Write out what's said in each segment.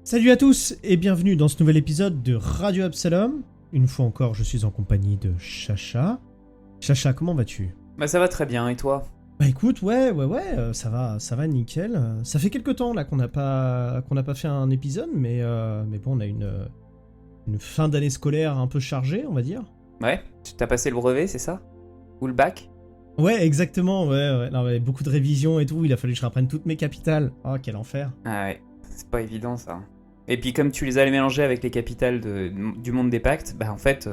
Salut à tous et bienvenue dans ce nouvel épisode de Radio Absalom. Une fois encore, je suis en compagnie de Chacha. Chacha, comment vas-tu ? Bah ça va très bien, et toi ? Bah écoute, ouais, ça va nickel. Ça fait quelques temps là qu'on n'a pas fait un épisode, mais bon, on a une fin d'année scolaire un peu chargée, on va dire. Ouais, tu t'as passé le brevet, c'est ça ? Ou le bac ? Ouais, exactement, ouais. Non, mais beaucoup de révisions et tout, il a fallu que je reprenne toutes mes capitales. Oh, quel enfer. Ah ouais, c'est pas évident ça. Et puis comme tu les allais mélanger avec les capitales du monde des pactes, bah en fait,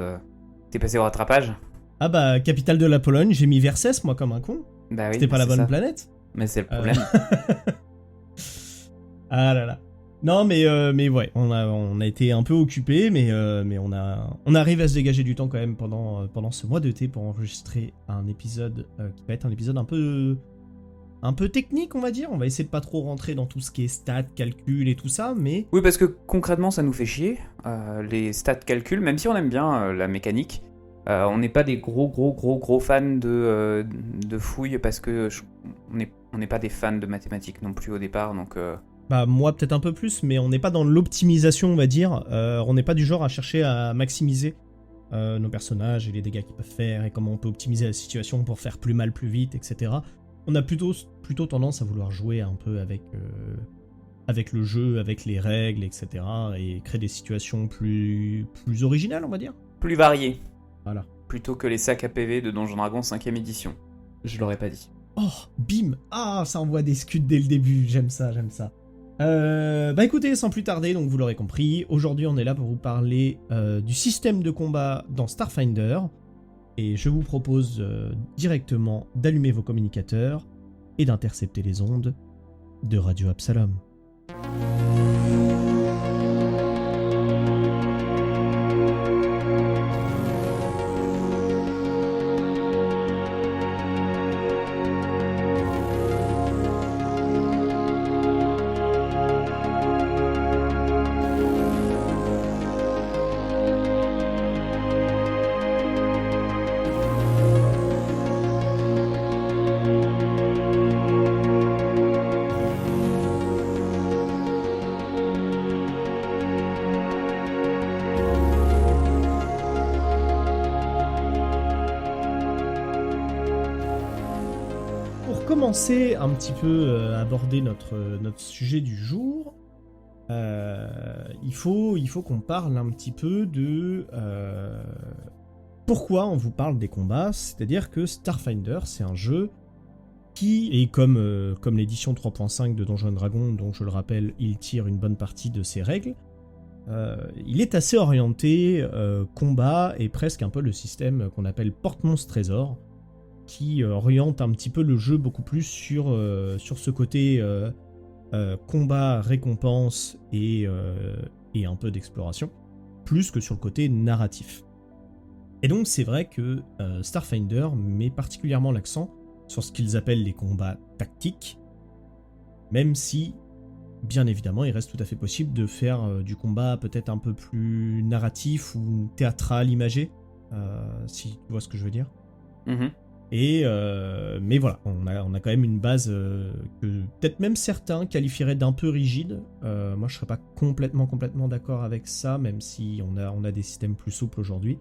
t'es passé au rattrapage. Ah bah, capitale de la Pologne, j'ai mis Vercès, moi, comme un con. Bah oui, C'était pas la c'est bonne ça. planète. Mais c'est le problème. Ah là là. Non, mais ouais, on a été un peu occupés, mais on arrive à se dégager du temps quand même pendant ce mois d'été pour enregistrer un épisode qui va être un épisode un peu technique, on va dire. On va essayer de pas trop rentrer dans tout ce qui est stats, calcul et tout ça, mais Oui, parce que concrètement, ça nous fait chier, les stats calcul, même si on aime bien la mécanique. On n'est pas des gros fans de fouilles, parce que on n'est pas des fans de mathématiques non plus au départ, donc... bah moi peut-être un peu plus, mais on n'est pas dans l'optimisation, on va dire. On n'est pas du genre à chercher à maximiser nos personnages et les dégâts qu'ils peuvent faire et comment on peut optimiser la situation pour faire plus mal plus vite, etc. On a plutôt tendance à vouloir jouer un peu avec le jeu, avec les règles, etc. et créer des situations plus originales, on va dire. Plus varié, Voilà. plutôt que les sacs à PV de Donjon Dragon 5ème édition. Je l'aurais pas dit. Oh, bim. Ah, ça envoie des scuds dès le début, j'aime ça. Bah écoutez, sans plus tarder, donc vous l'aurez compris, aujourd'hui on est là pour vous parler du système de combat dans Starfinder, et je vous propose directement d'allumer vos communicateurs et d'intercepter les ondes de Radio Absalom. Pour commencer un petit peu à aborder notre sujet du jour, il faut qu'on parle un petit peu de pourquoi on vous parle des combats. C'est-à-dire que Starfinder, c'est un jeu qui, et comme l'édition 3.5 de Donjons & Dragons, dont je le rappelle, il tire une bonne partie de ses règles, il est assez orienté combat et presque un peu le système qu'on appelle porte-monstre-trésor, qui oriente un petit peu le jeu beaucoup plus sur ce côté combat, récompense et un peu d'exploration, plus que sur le côté narratif. Et donc c'est vrai que Starfinder met particulièrement l'accent sur ce qu'ils appellent les combats tactiques, même si, bien évidemment, il reste tout à fait possible de faire du combat peut-être un peu plus narratif ou théâtral, imagé, si tu vois ce que je veux dire. Mhm. Mais voilà, on a quand même une base que peut-être même certains qualifieraient d'un peu rigide. Moi, je serais pas complètement d'accord avec ça, même si on a des systèmes plus souples aujourd'hui.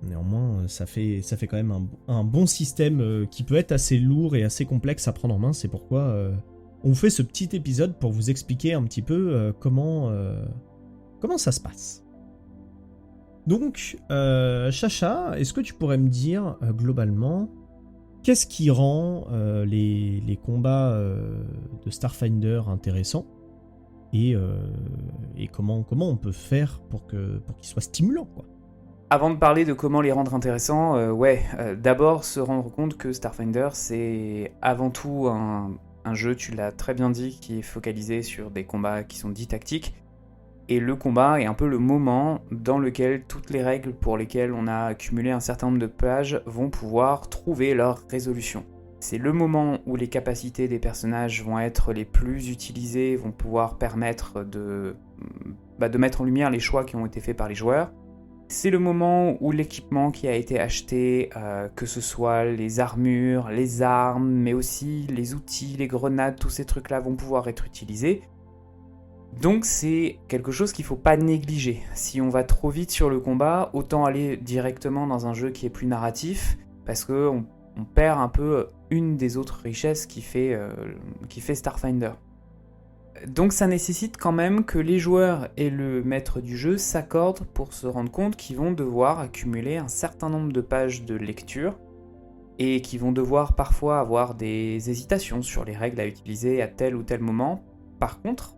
Néanmoins, ça fait quand même un bon système qui peut être assez lourd et assez complexe à prendre en main. C'est pourquoi on fait ce petit épisode pour vous expliquer un petit peu comment ça se passe. Donc, Chacha, est-ce que tu pourrais me dire globalement qu'est-ce qui rend les combats de Starfinder intéressants et comment on peut faire pour qu'ils soient stimulants, quoi. Avant de parler de comment les rendre intéressants, d'abord se rendre compte que Starfinder, c'est avant tout un jeu, tu l'as très bien dit, qui est focalisé sur des combats qui sont dits tactiques. Et le combat est un peu le moment dans lequel toutes les règles pour lesquelles on a accumulé un certain nombre de pages vont pouvoir trouver leur résolution. C'est le moment où les capacités des personnages vont être les plus utilisées, vont pouvoir permettre de mettre en lumière les choix qui ont été faits par les joueurs. C'est le moment où l'équipement qui a été acheté, que ce soit les armures, les armes, mais aussi les outils, les grenades, tous ces trucs-là vont pouvoir être utilisés. Donc c'est quelque chose qu'il ne faut pas négliger. Si on va trop vite sur le combat, autant aller directement dans un jeu qui est plus narratif, parce qu'on perd un peu une des autres richesses qui fait Starfinder. Donc ça nécessite quand même que les joueurs et le maître du jeu s'accordent pour se rendre compte qu'ils vont devoir accumuler un certain nombre de pages de lecture et qu'ils vont devoir parfois avoir des hésitations sur les règles à utiliser à tel ou tel moment. Par contre,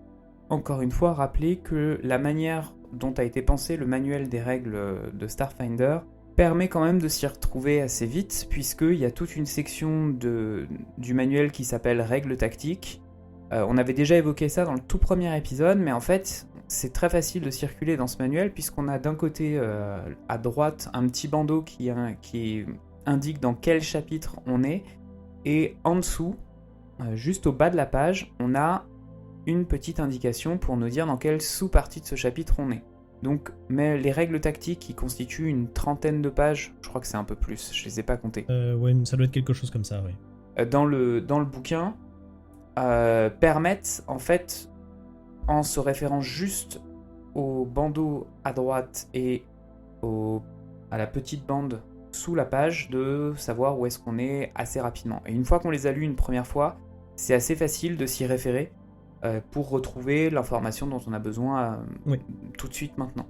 encore une fois, rappelez que la manière dont a été pensé le manuel des règles de Starfinder permet quand même de s'y retrouver assez vite, puisqu'il y a toute une section du manuel qui s'appelle règles tactiques. On avait déjà évoqué ça dans le tout premier épisode, mais en fait, c'est très facile de circuler dans ce manuel, puisqu'on a d'un côté, à droite, un petit bandeau qui indique dans quel chapitre on est, et en dessous, juste au bas de la page, on a une petite indication pour nous dire dans quelle sous-partie de ce chapitre on est. Donc, mais les règles tactiques qui constituent une 30aine de pages, je crois que c'est un peu plus, je les ai pas comptées. Ouais, ça doit être quelque chose comme ça, oui. Dans le bouquin, permettent en fait, en se référant juste au bandeau à droite et à la petite bande sous la page, de savoir où est-ce qu'on est assez rapidement. Et une fois qu'on les a lus une première fois, c'est assez facile de s'y référer pour retrouver l'information dont on a besoin tout de suite maintenant.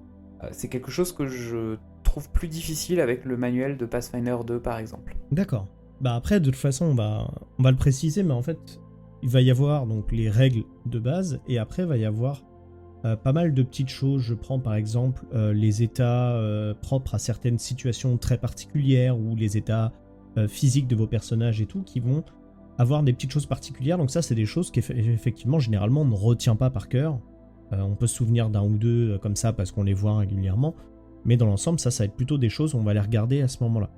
C'est quelque chose que je trouve plus difficile avec le manuel de Pathfinder 2 par exemple. D'accord. Bah après, de toute façon, on va le préciser, mais en fait, il va y avoir donc les règles de base, et après, il va y avoir pas mal de petites choses. Je prends par exemple les états propres à certaines situations très particulières, ou les états physiques de vos personnages et tout, qui vont avoir des petites choses particulières. Donc ça, c'est des choses qu'effectivement, généralement, on ne retient pas par cœur. On peut se souvenir d'un ou deux comme ça parce qu'on les voit régulièrement, mais dans l'ensemble, ça va être plutôt des choses où on va les regarder à ce moment-là.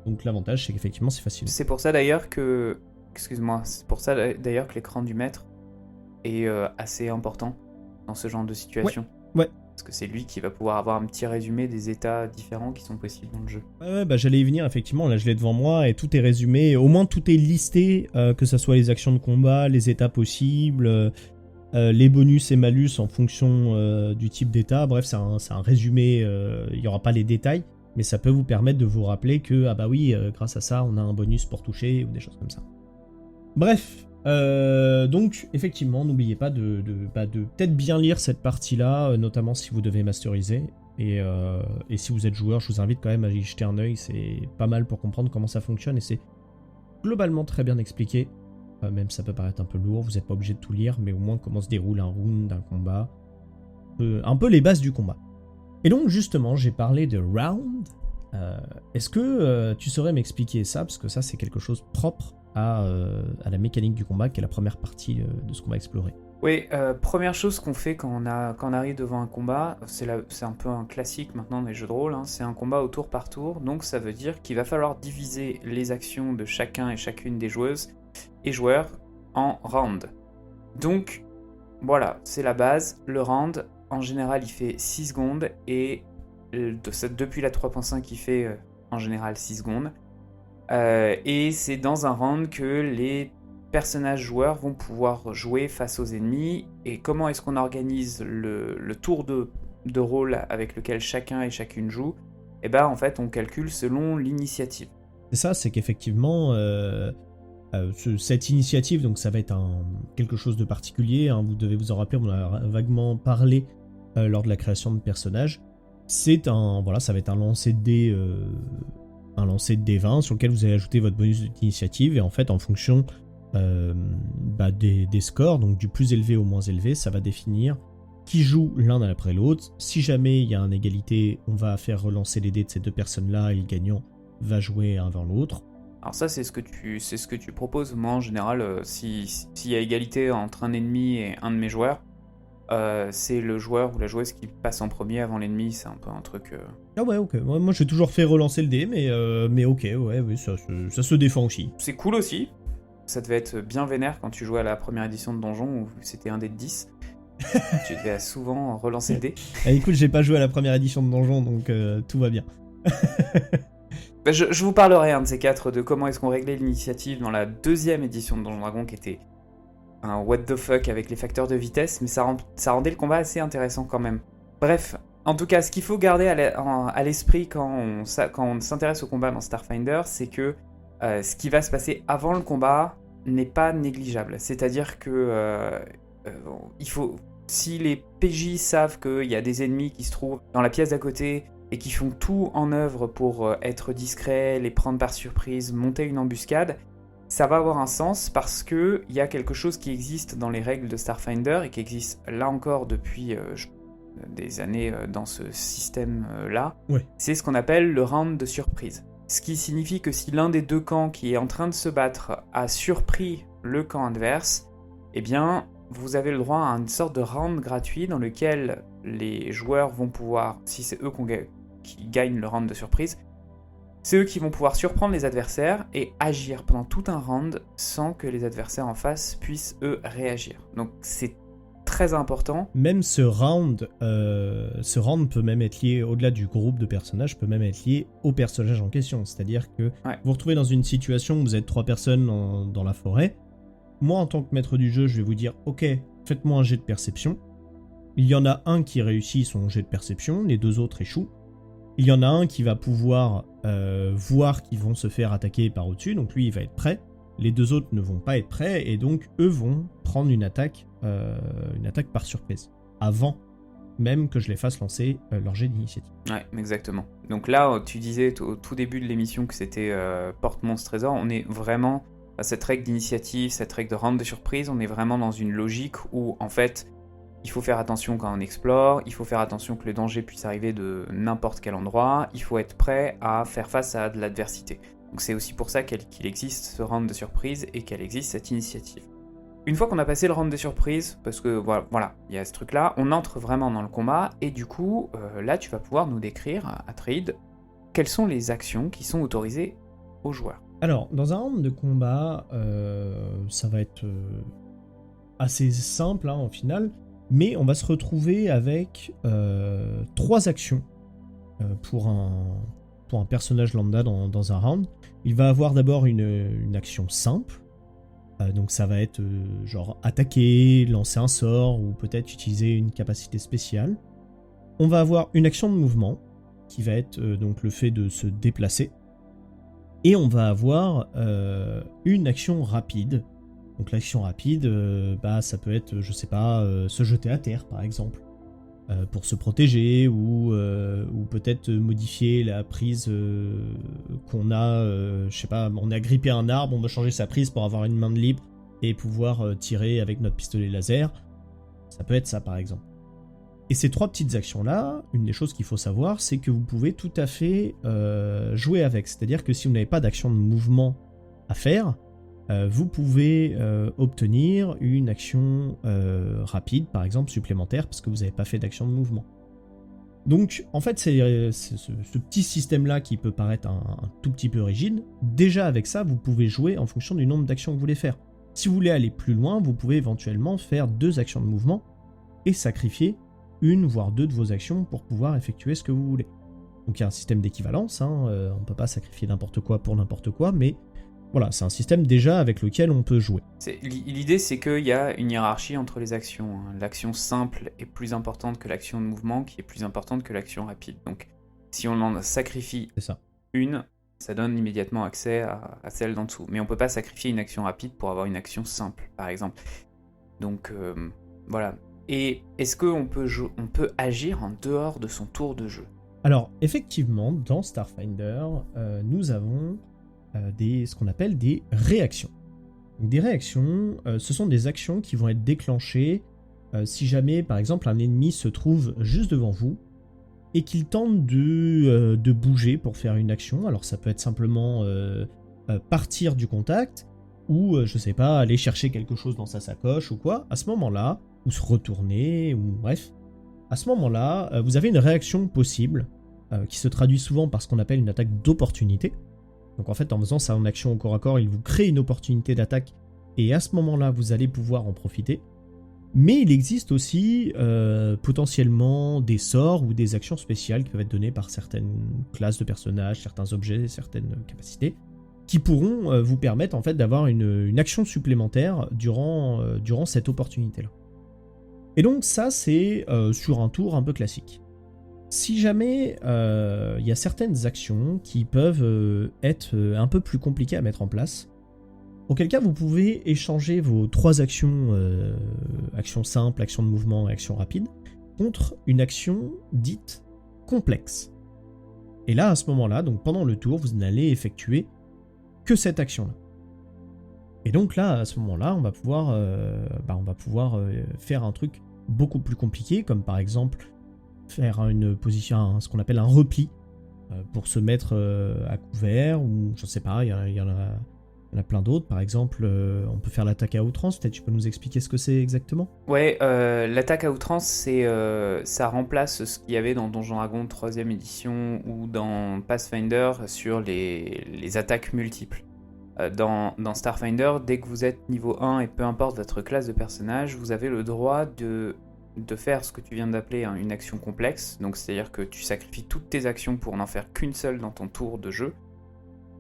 Donc l'avantage, c'est qu'effectivement, c'est facile. C'est pour ça d'ailleurs que... Excuse-moi, c'est pour ça d'ailleurs que l'écran du maître est assez important dans ce genre de situation. Ouais. Parce que c'est lui qui va pouvoir avoir un petit résumé des états différents qui sont possibles dans le jeu. Ouais, bah j'allais y venir, effectivement, là je l'ai devant moi, et tout est résumé, au moins tout est listé, que ce soit les actions de combat, les états possibles, les bonus et malus en fonction du type d'état. Bref, c'est un résumé, il n'y aura pas les détails, mais ça peut vous permettre de vous rappeler que, ah bah oui, grâce à ça, on a un bonus pour toucher, ou des choses comme ça. Bref, donc effectivement, n'oubliez pas de peut-être bien lire cette partie-là, notamment si vous devez masteriser, et si vous êtes joueur, je vous invite quand même à y jeter un œil, c'est pas mal pour comprendre comment ça fonctionne, et c'est globalement très bien expliqué, même ça peut paraître un peu lourd, vous n'êtes pas obligé de tout lire, mais au moins comment se déroule un round, un combat, un peu les bases du combat. Et donc justement, j'ai parlé de round. Est-ce que tu saurais m'expliquer ça, parce que ça c'est quelque chose propre à la mécanique du combat, qui est la première partie de ce qu'on va explorer. Oui, première chose qu'on fait quand on arrive devant un combat, c'est un peu un classique maintenant dans les jeux de rôle, hein, c'est un combat au tour par tour, donc ça veut dire qu'il va falloir diviser les actions de chacun et chacune des joueuses et joueurs en rounds. Donc voilà, c'est la base. Le round, en général, il fait 6 secondes, et depuis la 3.5, il fait en général 6 secondes. Et c'est dans un round que les personnages joueurs vont pouvoir jouer face aux ennemis. Et comment est-ce qu'on organise le tour de rôle avec lequel chacun et chacune joue? Et ben en fait, on calcule selon l'initiative. C'est ça, c'est qu'effectivement, cette initiative, donc ça va être quelque chose de particulier, hein, vous devez vous en rappeler, on a vaguement parlé lors de la création de personnages. Ça va être un lancer de dés, un lancer de D20 sur lequel vous allez ajouter votre bonus d'initiative, et en fait en fonction des scores, donc du plus élevé au moins élevé, ça va définir qui joue l'un après l'autre. Si jamais il y a une égalité, on va faire relancer les dés de ces deux personnes-là, et le gagnant va jouer un vers l'autre. Alors ça, c'est ce que tu proposes. Moi, en général, s'il y a égalité entre un ennemi et un de mes joueurs, c'est le joueur ou la joueuse qui passe en premier avant l'ennemi. C'est un peu un truc... Ah ouais, ok. Moi, j'ai toujours fait relancer le dé, mais ok, ouais, oui, ça se défend aussi. C'est cool aussi. Ça devait être bien vénère quand tu jouais à la première édition de Donjon, où c'était un dé de 10. Tu devais souvent relancer le dé. Écoute, j'ai pas joué à la première édition de Donjon, donc tout va bien. Je vous parlerai un de ces quatre de comment est-ce qu'on réglait l'initiative dans la deuxième édition de Donjon Dragon, qui était what the fuck avec les facteurs de vitesse, mais ça rendait le combat assez intéressant quand même. Bref, en tout cas, ce qu'il faut garder à l'esprit quand on s'intéresse au combat dans Starfinder, c'est que ce qui va se passer avant le combat n'est pas négligeable. C'est-à-dire que si les PJ savent qu'il y a des ennemis qui se trouvent dans la pièce d'à côté et qui font tout en œuvre pour être discrets, les prendre par surprise, monter une embuscade, ça va avoir un sens parce qu'il y a quelque chose qui existe dans les règles de Starfinder et qui existe là encore depuis des années dans ce système-là. Ouais. C'est ce qu'on appelle le round de surprise. Ce qui signifie que si l'un des deux camps qui est en train de se battre a surpris le camp adverse, eh bien, vous avez le droit à une sorte de round gratuit dans lequel les joueurs vont pouvoir, si c'est eux qui gagnent le round de surprise, c'est eux qui vont pouvoir surprendre les adversaires et agir pendant tout un round sans que les adversaires en face puissent, eux, réagir. Donc c'est très important. Même ce round peut même être lié, au-delà du groupe de personnages, peut même être lié au personnage en question. C'est-à-dire que vous vous retrouvez dans une situation où vous êtes 3 personnes dans la forêt. Moi, en tant que maître du jeu, je vais vous dire, ok, faites-moi un jet de perception. Il y en a un qui réussit son jet de perception, les 2 autres échouent. Il y en a un qui va pouvoir voir qu'ils vont se faire attaquer par au-dessus, donc lui il va être prêt. Les 2 autres ne vont pas être prêts, et donc eux vont prendre une attaque par surprise, avant même que je les fasse lancer leur jet d'initiative. Ouais, exactement. Donc là, tu disais au tout début de l'émission que c'était porte-monstre trésor, on est vraiment à cette règle d'initiative, cette règle de round de surprise, on est vraiment dans une logique où en fait, il faut faire attention quand on explore, il faut faire attention que le danger puisse arriver de n'importe quel endroit, il faut être prêt à faire face à de l'adversité. Donc c'est aussi pour ça qu'il existe ce round de surprise et qu'elle existe cette initiative. Une fois qu'on a passé le round de surprise, parce que voilà, il y a ce truc-là, on entre vraiment dans le combat, et du coup, là tu vas pouvoir nous décrire, Atreide, quelles sont les actions qui sont autorisées aux joueurs. Alors, dans un round de combat, ça va être assez simple au final, mais on va se retrouver avec 3 actions pour un personnage lambda dans un round. Il va avoir d'abord une action simple, donc ça va être genre attaquer, lancer un sort ou peut-être utiliser une capacité spéciale. On va avoir une action de mouvement qui va être donc le fait de se déplacer. Et on va avoir une action rapide. Donc l'action rapide, ça peut être, je sais pas, se jeter à terre par exemple, pour se protéger, ou peut-être modifier la prise qu'on a, je sais pas, on a grippé un arbre, on va changer sa prise pour avoir une main de libre et pouvoir tirer avec notre pistolet laser. Ça peut être ça par exemple. Et ces 3 petites actions-là, une des choses qu'il faut savoir, c'est que vous pouvez tout à fait jouer avec. C'est-à-dire que si vous n'avez pas d'action de mouvement à faire, vous pouvez obtenir une action rapide, par exemple, supplémentaire, parce que vous n'avez pas fait d'action de mouvement. Donc, en fait, c'est ce petit système-là qui peut paraître un tout petit peu rigide. Déjà, avec ça, vous pouvez jouer en fonction du nombre d'actions que vous voulez faire. Si vous voulez aller plus loin, vous pouvez éventuellement faire 2 actions de mouvement et sacrifier 1 voire 2 de vos actions pour pouvoir effectuer ce que vous voulez. Donc il y a un système d'équivalence, on ne peut pas sacrifier n'importe quoi pour n'importe quoi, mais voilà, c'est un système déjà avec lequel on peut jouer. L'idée c'est qu'il y a une hiérarchie entre les actions. L'action simple est plus importante que l'action de mouvement, qui est plus importante que l'action rapide. Donc si on en sacrifie une, ça donne immédiatement accès à celle d'en dessous. Mais on ne peut pas sacrifier une action rapide pour avoir une action simple, par exemple. Donc voilà. Et est-ce qu'on peut agir en dehors de son tour de jeu ? Alors, effectivement, dans Starfinder, nous avons ce qu'on appelle des réactions. Donc, des réactions, ce sont des actions qui vont être déclenchées si jamais, par exemple, un ennemi se trouve juste devant vous et qu'il tente de bouger pour faire une action. Alors, ça peut être simplement partir du contact ou, je sais pas, aller chercher quelque chose dans sa sacoche ou quoi. À ce moment-là, ou se retourner, ou bref. À ce moment-là, vous avez une réaction possible, qui se traduit souvent par ce qu'on appelle une attaque d'opportunité. Donc en fait, en faisant ça en action au corps à corps, il vous crée une opportunité d'attaque, et à ce moment-là, vous allez pouvoir en profiter. Mais il existe aussi potentiellement des sorts ou des actions spéciales qui peuvent être données par certaines classes de personnages, certains objets, certaines capacités, qui pourront vous permettre en fait d'avoir une action supplémentaire durant cette opportunité-là. Et donc ça, c'est sur un tour un peu classique. Si jamais il y a certaines actions qui peuvent être un peu plus compliquées à mettre en place, auquel cas vous pouvez échanger vos 3 actions, action simple, action de mouvement et action rapide, contre une action dite complexe. Et là, à ce moment-là, donc pendant le tour, vous n'allez effectuer que cette action-là. Et donc là, à ce moment-là, on va pouvoir faire un truc beaucoup plus compliqué, comme par exemple faire une position, ce qu'on appelle un repli, pour se mettre à couvert, ou je sais pas, il y en a plein d'autres. Par exemple, on peut faire l'attaque à outrance. Peut-être tu peux nous expliquer ce que c'est exactement ? Ouais, l'attaque à outrance, ça remplace ce qu'il y avait dans Donjon Dragon 3ème édition ou dans Pathfinder sur les attaques multiples. Dans Starfinder, dès que vous êtes niveau 1 et peu importe votre classe de personnage, vous avez le droit de faire ce que tu viens d'appeler une action complexe. Donc c'est-à-dire que tu sacrifies toutes tes actions pour n'en faire qu'une seule dans ton tour de jeu.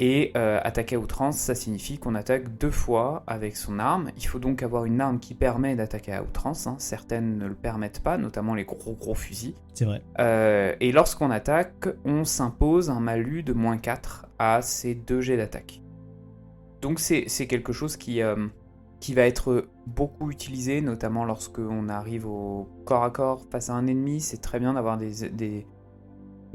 Et attaquer à outrance, ça signifie qu'on attaque 2 fois avec son arme. Il faut donc avoir une arme qui permet d'attaquer à outrance. Certaines ne le permettent pas, notamment les gros fusils. C'est vrai. Et lorsqu'on attaque, on s'impose un malus de -4 à ces 2 jets d'attaque. Donc c'est quelque chose qui va être beaucoup utilisé, notamment lorsqu'on arrive au corps à corps face à un ennemi. C'est très bien d'avoir des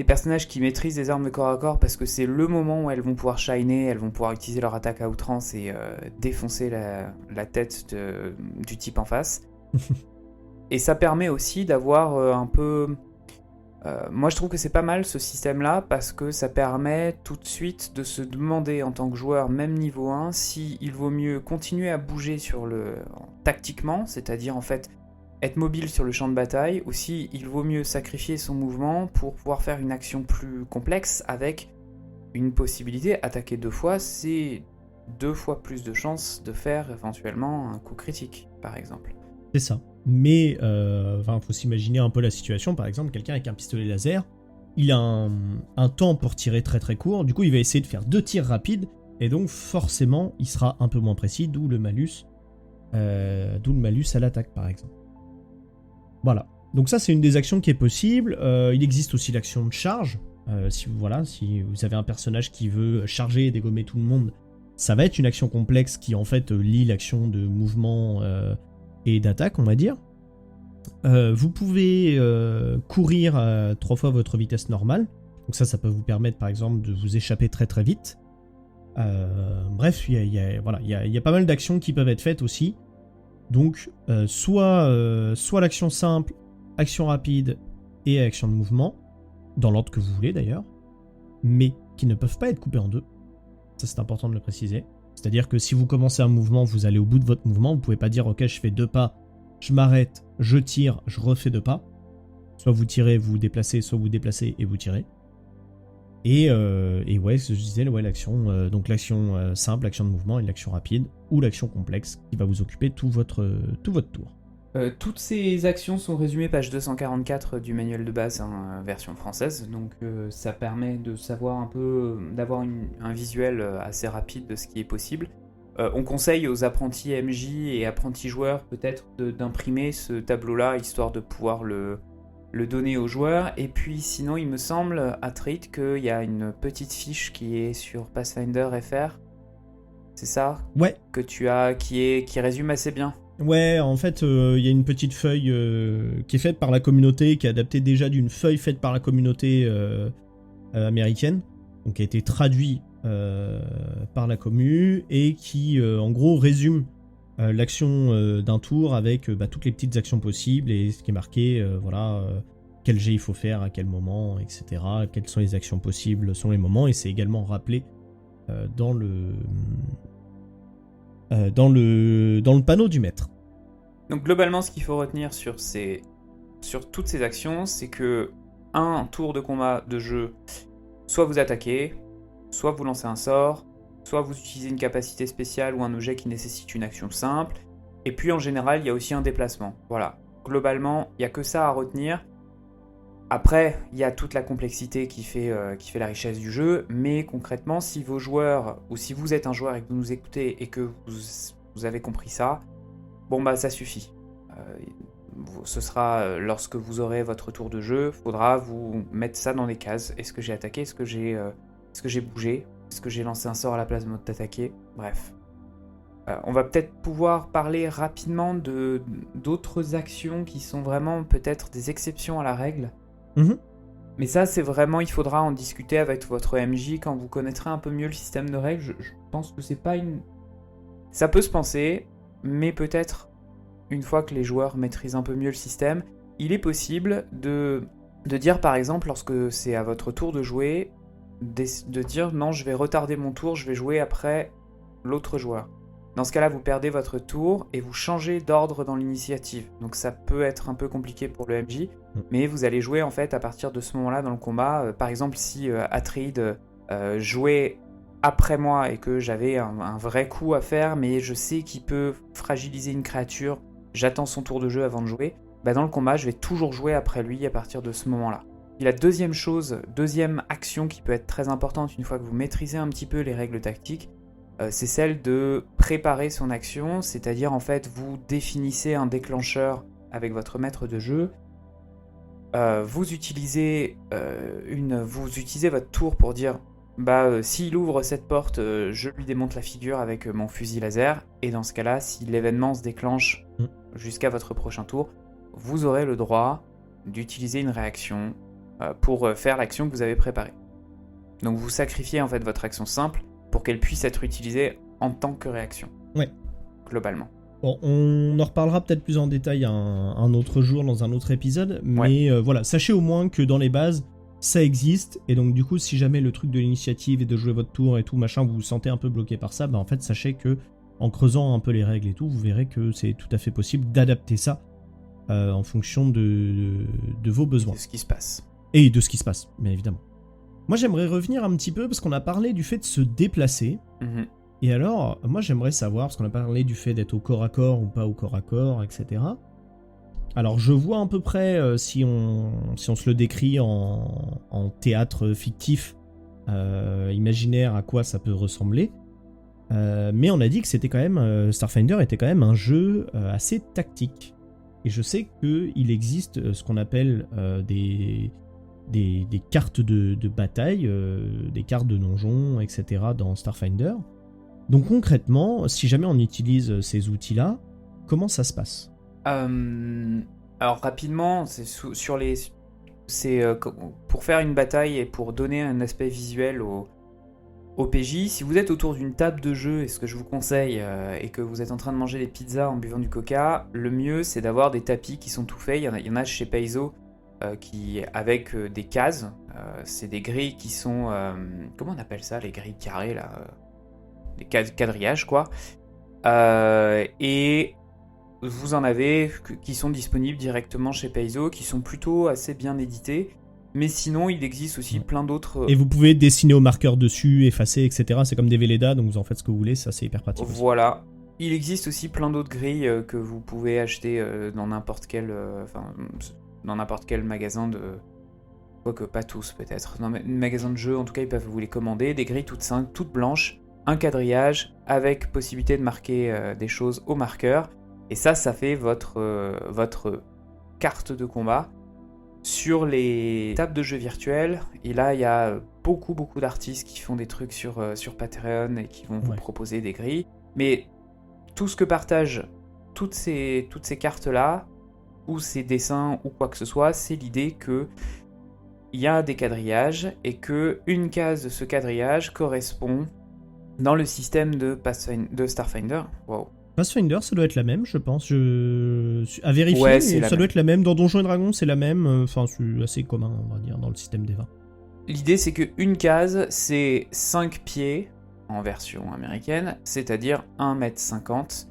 personnages qui maîtrisent des armes de corps à corps, parce que c'est le moment où elles vont pouvoir shiner, elles vont pouvoir utiliser leur attaque à outrance et défoncer la tête du type en face. Et ça permet aussi d'avoir un peu... moi je trouve que c'est pas mal ce système-là, parce que ça permet tout de suite de se demander en tant que joueur, même niveau 1, s'il vaut mieux continuer à bouger tactiquement, c'est-à-dire en fait être mobile sur le champ de bataille, ou si il vaut mieux sacrifier son mouvement pour pouvoir faire une action plus complexe avec une possibilité. Attaquer 2 fois, c'est 2 fois plus de chances de faire éventuellement un coup critique, par exemple. C'est ça. Mais faut s'imaginer un peu la situation. Par exemple, quelqu'un avec un pistolet laser, il a un temps pour tirer très très court. Du coup, il va essayer de faire 2 tirs rapides, et donc forcément, il sera un peu moins précis, d'où le malus à l'attaque, par exemple. Voilà. Donc ça, c'est une des actions qui est possible. Il existe aussi l'action de charge. Si vous avez un personnage qui veut charger et dégommer tout le monde, ça va être une action complexe qui en fait lie l'action de mouvement et d'attaque, on va dire. Vous pouvez courir 3 fois votre vitesse normale. Donc ça peut vous permettre par exemple de vous échapper très très vite. Bref, il y a pas mal d'actions qui peuvent être faites aussi. Donc soit l'action simple, action rapide et action de mouvement, dans l'ordre que vous voulez d'ailleurs, mais qui ne peuvent pas être coupées en 2. Ça, c'est important de le préciser. C'est-à-dire que si vous commencez un mouvement, vous allez au bout de votre mouvement, vous ne pouvez pas dire ok, je fais 2 pas, je m'arrête, je tire, je refais 2 pas. Soit vous tirez, vous vous déplacez, soit vous déplacez et vous tirez. Et ouais, ce que je disais, l'action, donc l'action simple, l'action de mouvement et l'action rapide, ou l'action complexe qui va vous occuper tout votre tour. Toutes ces actions sont résumées page 244 du manuel de base, version française, donc ça permet de savoir un peu, d'avoir un visuel assez rapide de ce qui est possible. On conseille aux apprentis MJ et apprentis joueurs peut-être d'imprimer ce tableau-là, histoire de pouvoir le donner aux joueurs. Et puis sinon, il me semble, à Trait, qu'il y a une petite fiche qui est sur Pathfinder FR. C'est ça ? Ouais. Que tu as, qui résume assez bien. Ouais, en fait, il y a une petite feuille qui est faite par la communauté, qui est adaptée déjà d'une feuille faite par la communauté américaine, donc qui a été traduite par la commu, et qui, en gros, résume l'action d'un tour avec toutes les petites actions possibles, et ce qui est marqué, quel jet il faut faire, à quel moment, etc., quelles sont les actions possibles selon les moments, et c'est également rappelé dans le panneau du maître. Donc globalement, ce qu'il faut retenir sur toutes ces actions, c'est que un tour de combat de jeu, soit vous attaquez, soit vous lancez un sort, soit vous utilisez une capacité spéciale ou un objet qui nécessite une action simple, et puis en général, il y a aussi un déplacement. Voilà. Globalement, il n'y a que ça à retenir. Après, il y a toute la complexité qui fait la richesse du jeu, mais concrètement, si vos joueurs, ou si vous êtes un joueur et que vous nous écoutez et que vous avez compris ça, bon bah ça suffit. Ce sera lorsque vous aurez votre tour de jeu, faudra vous mettre ça dans les cases. Est-ce que j'ai attaqué? Est-ce que j'ai bougé? Est-ce que j'ai lancé un sort à la place d'attaquer? Bref. On va peut-être pouvoir parler rapidement d'autres actions qui sont vraiment peut-être des exceptions à la règle. Mais ça, c'est vraiment, il faudra en discuter avec votre MJ quand vous connaîtrez un peu mieux le système de règles. Je pense que c'est pas une... Ça peut se penser, mais peut-être, une fois que les joueurs maîtrisent un peu mieux le système, il est possible de dire, par exemple, lorsque c'est à votre tour de jouer, de dire, non, je vais retarder mon tour, je vais jouer après l'autre joueur. Dans ce cas-là, vous perdez votre tour et vous changez d'ordre dans l'initiative. Donc ça peut être un peu compliqué pour le MJ, mais vous allez jouer en fait à partir de ce moment-là dans le combat. Par exemple, si Atreide jouait après moi et que j'avais un vrai coup à faire, mais je sais qu'il peut fragiliser une créature, j'attends son tour de jeu avant de jouer, dans le combat, je vais toujours jouer après lui à partir de ce moment-là. Et la deuxième action qui peut être très importante une fois que vous maîtrisez un petit peu les règles tactiques, c'est celle de préparer son action, c'est-à-dire en fait vous définissez un déclencheur avec votre maître de jeu, vous utilisez votre tour pour dire s'il ouvre cette porte, je lui démonte la figure avec mon fusil laser, et dans ce cas-là, si l'événement se déclenche jusqu'à votre prochain tour, vous aurez le droit d'utiliser une réaction pour faire l'action que vous avez préparée. Donc vous sacrifiez en fait votre action simple pour qu'elle puisse être utilisée en tant que réaction. Ouais. Globalement. Bon, on en reparlera peut-être plus en détail un autre jour dans un autre épisode, mais voilà, sachez au moins que dans les bases, ça existe, et donc du coup, si jamais le truc de l'initiative et de jouer votre tour et tout, machin, vous vous sentez un peu bloqué par ça, en fait, sachez que en creusant un peu les règles et tout, vous verrez que c'est tout à fait possible d'adapter ça en fonction de vos besoins. De ce qui se passe. Et de ce qui se passe, bien évidemment. Moi, j'aimerais revenir un petit peu, parce qu'on a parlé du fait de se déplacer. Et alors, moi, j'aimerais savoir, parce qu'on a parlé du fait d'être au corps à corps ou pas au corps à corps, etc. Alors, je vois à peu près, si on se le décrit en théâtre fictif, imaginaire, à quoi ça peut ressembler. Mais on a dit que c'était quand même, Starfinder était quand même un jeu assez tactique. Et je sais qu'il existe ce qu'on appelle des cartes de bataille, des cartes de donjon, etc. dans Starfinder. Donc concrètement, si jamais on utilise ces outils-là, comment ça se passe ? Alors rapidement, pour faire une bataille et pour donner un aspect visuel au PJ, si vous êtes autour d'une table de jeu, et ce que je vous conseille, et que vous êtes en train de manger des pizzas en buvant du coca, le mieux c'est d'avoir des tapis qui sont tout faits. Il y en a chez Paizo avec des cases, c'est des grilles qui sont... comment on appelle ça, les grilles carrées là, des quadrillages quoi. Et vous en avez qui sont disponibles directement chez Paizo, qui sont plutôt assez bien édités. Mais sinon, il existe aussi plein d'autres... Et vous pouvez dessiner au marqueur dessus, effacer, etc. C'est comme des Velleda, donc vous en faites ce que vous voulez, ça c'est hyper pratique. Voilà. Il existe aussi plein d'autres grilles que vous pouvez acheter dans n'importe quel magasin de... Quoique pas tous peut-être. Dans les magasins de jeux, en tout cas, ils peuvent vous les commander. Des grilles toutes simples, toutes blanches, un quadrillage, avec possibilité de marquer des choses au marqueur. Et ça fait votre carte de combat. Sur les tables de jeux virtuelles, et là il y a beaucoup d'artistes qui font des trucs sur Patreon et qui vont vous proposer des grilles, mais tout ce que partagent toutes ces cartes-là, ou ces dessins, ou quoi que ce soit, c'est l'idée que il y a des quadrillages, et que une case de ce quadrillage correspond dans le système de Starfinder. Wow. Pathfinder, ça doit être la même, je pense. À vérifier, ça doit être la même. Dans Donjons & Dragons, c'est la même. Enfin, c'est assez commun, on va dire, dans le système d'Eva. L'idée, c'est qu'une case, c'est 5 pieds, en version américaine, c'est-à-dire 1,50 m.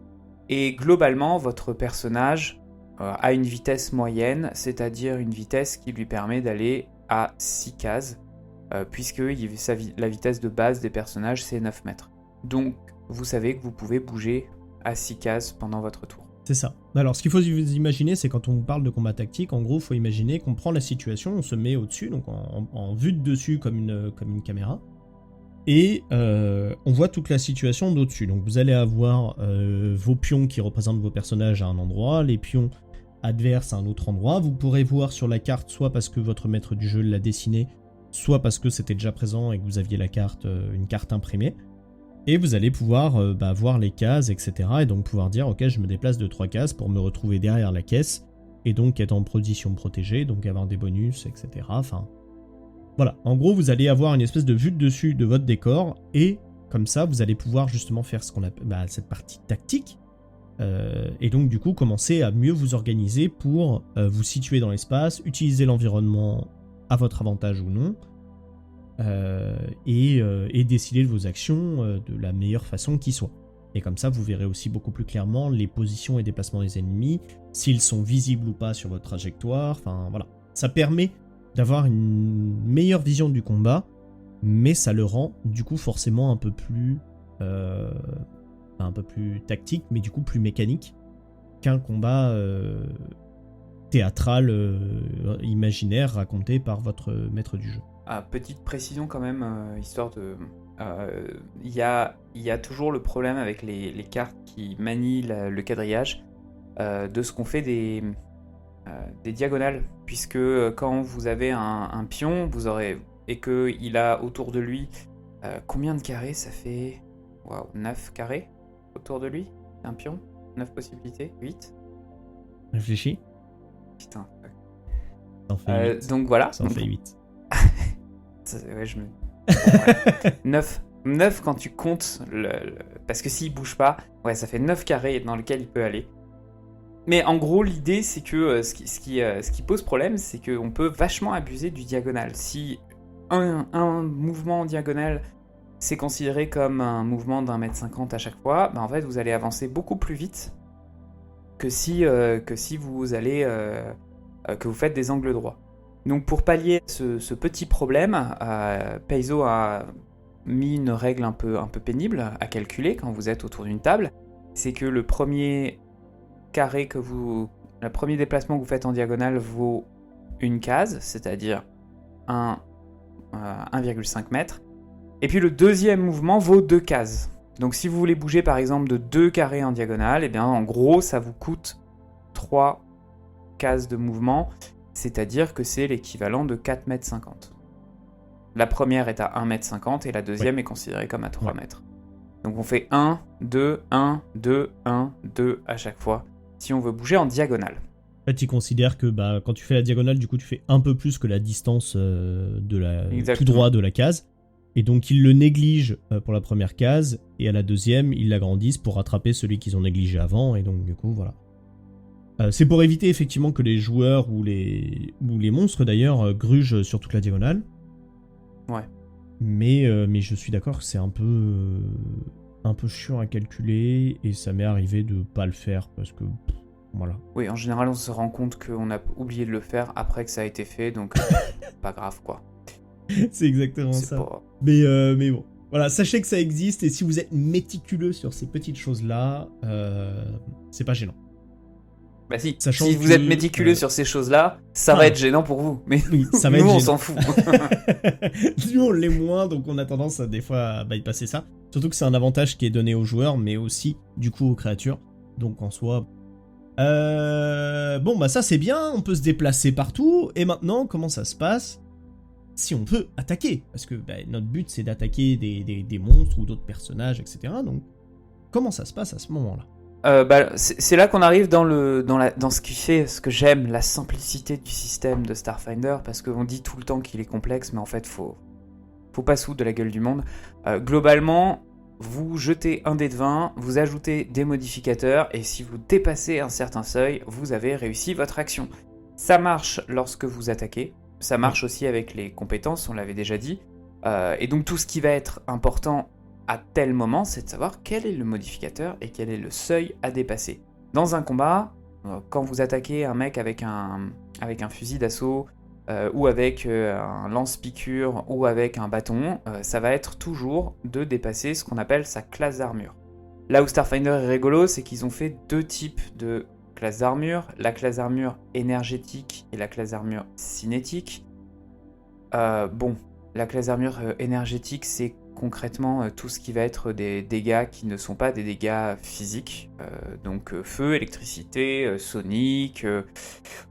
Et globalement, votre personnage a une vitesse moyenne, c'est-à-dire une vitesse qui lui permet d'aller à 6 cases, puisque la vitesse de base des personnages, c'est 9 mètres. Donc, vous savez que vous pouvez bouger à 6 cases pendant votre tour. C'est ça. Alors, ce qu'il faut vous imaginer, c'est quand on parle de combat tactique, en gros, il faut imaginer qu'on prend la situation, on se met au-dessus, donc en vue de dessus comme une caméra, et on voit toute la situation d'au-dessus. Donc, vous allez avoir vos pions qui représentent vos personnages à un endroit, les pions adverses à un autre endroit. Vous pourrez voir sur la carte, soit parce que votre maître du jeu l'a dessiné, soit parce que c'était déjà présent et que vous aviez la carte, une carte imprimée. Et vous allez pouvoir voir les cases, etc. Et donc pouvoir dire, ok, je me déplace de 3 cases pour me retrouver derrière la caisse, et donc être en position protégée, donc avoir des bonus, etc. Enfin, voilà. En gros, vous allez avoir une espèce de vue de dessus de votre décor, et comme ça, vous allez pouvoir justement faire ce qu'on appelle cette partie tactique, et donc du coup, commencer à mieux vous organiser pour vous situer dans l'espace, utiliser l'environnement à votre avantage ou non, et décider de vos actions de la meilleure façon qui soit. Et comme ça, vous verrez aussi beaucoup plus clairement les positions et déplacements des ennemis, s'ils sont visibles ou pas sur votre trajectoire, enfin voilà. Ça permet d'avoir une meilleure vision du combat, mais ça le rend du coup forcément un peu plus tactique, mais du coup plus mécanique qu'un combat théâtral imaginaire raconté par votre maître du jeu. Petite précision quand même, histoire de... Il y a toujours le problème avec les cartes qui manient le quadrillage, de ce qu'on fait des diagonales, puisque quand vous avez un pion, vous aurez, et qu'il a autour de lui... combien de carrés ça fait? 9 carrés autour de lui, un pion, 9 possibilités, 8. Réfléchis. Putain. Ça en fait 8. Donc voilà. Ça en fait 8. Ouais, 9 quand tu comptes parce que s'il bouge pas, ouais, ça fait 9 carrés dans lequel il peut aller. Mais en gros, l'idée, c'est que ce qui pose problème, c'est qu'on peut vachement abuser du diagonal. Si un mouvement en diagonale, c'est considéré comme un mouvement d'1,50 m à chaque fois, en fait, vous allez avancer beaucoup plus vite que si vous allez que vous faites des angles droits. Donc pour pallier ce petit problème, Paizo a mis une règle un peu pénible à calculer quand vous êtes autour d'une table. C'est que le premier déplacement que vous faites en diagonale vaut une case, c'est-à-dire 1,5 m. Et puis le deuxième mouvement vaut 2 cases. Donc si vous voulez bouger par exemple de 2 carrés en diagonale, et bien en gros ça vous coûte 3 cases de mouvement. C'est-à-dire que c'est l'équivalent de 4,50 m. La première est à 1,50 m et la deuxième est considérée comme à 3 mètres. Donc on fait 1, 2, 1, 2, 1, 2 à chaque fois, si on veut bouger en diagonale. En fait, il considère que quand tu fais la diagonale, du coup, tu fais un peu plus que la distance tout droit de la case. Et donc, ils le négligent pour la première case, et à la deuxième, ils l'agrandissent pour rattraper celui qu'ils ont négligé avant, et donc, du coup, voilà. C'est pour éviter effectivement que les joueurs ou les monstres d'ailleurs grugent sur toute la diagonale. Ouais. Mais je suis d'accord que c'est un peu chiant à calculer, et ça m'est arrivé de pas le faire parce que voilà. Oui, en général on se rend compte qu'on a oublié de le faire après que ça a été fait, donc pas grave quoi. C'est exactement ça. Pas... Mais bon. Voilà, sachez que ça existe, et si vous êtes méticuleux sur ces petites choses-là, c'est pas gênant. Bah si, sachant si vous êtes méticuleux sur ces choses-là, ça va être gênant pour vous. Mais oui, ça va nous, être on gênant. s'en fout. Nous, on l'est moins, donc on a tendance des fois à bypasser ça. Surtout que c'est un avantage qui est donné aux joueurs, mais aussi, du coup, aux créatures. Donc en soi... ça c'est bien, on peut se déplacer partout. Et maintenant, comment ça se passe si on veut attaquer? Parce que notre but, c'est d'attaquer des monstres ou d'autres personnages, etc. Donc, comment ça se passe à ce moment-là? C'est là qu'on arrive dans ce qui fait ce que j'aime, la simplicité du système de Starfinder, parce qu'on dit tout le temps qu'il est complexe, mais en fait faut pas se foutre de la gueule du monde. Globalement, vous jetez un dé de 20, vous ajoutez des modificateurs, et si vous dépassez un certain seuil, vous avez réussi votre action. Ça marche lorsque vous attaquez, ça marche aussi avec les compétences, on l'avait déjà dit, et donc tout ce qui va être important à tel moment, c'est de savoir quel est le modificateur et quel est le seuil à dépasser. Dans un combat, quand vous attaquez un mec avec un fusil d'assaut, ou avec un lance-piqûre, ou avec un bâton, ça va être toujours de dépasser ce qu'on appelle sa classe d'armure. Là où Starfinder est rigolo, c'est qu'ils ont fait 2 types de classes d'armure. La classe d'armure énergétique et la classe d'armure cinétique. La classe d'armure énergétique, c'est concrètement tout ce qui va être des dégâts qui ne sont pas des dégâts physiques. Donc feu, électricité, sonique,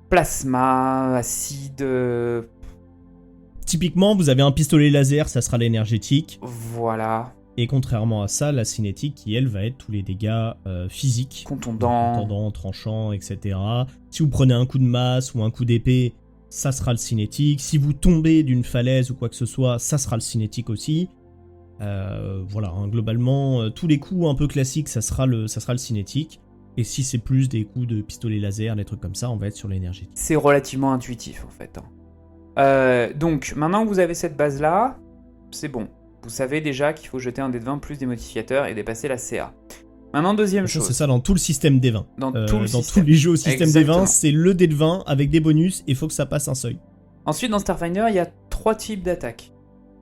plasma, acide... Typiquement, vous avez un pistolet laser, ça sera l'énergétique. Voilà. Et contrairement à ça, la cinétique, qui elle, va être tous les dégâts physiques. Contondants, tranchants, etc. Si vous prenez un coup de masse ou un coup d'épée, ça sera le cinétique. Si vous tombez d'une falaise ou quoi que ce soit, ça sera le cinétique aussi. Globalement, tous les coups un peu classiques, ça sera le cinétique. Et si c'est plus des coups de pistolet laser, des trucs comme ça, on va être sur l'énergétique. C'est relativement intuitif en fait. Donc, maintenant que vous avez cette base-là, c'est bon. Vous savez déjà qu'il faut jeter un dé de 20 plus des modificateurs et dépasser la CA. Maintenant, deuxième chose. C'est ça dans tout le système des 20. Dans tous les jeux au système des 20, c'est le dé de 20 avec des bonus et il faut que ça passe un seuil. Ensuite, dans Starfinder, il y a 3 types d'attaques.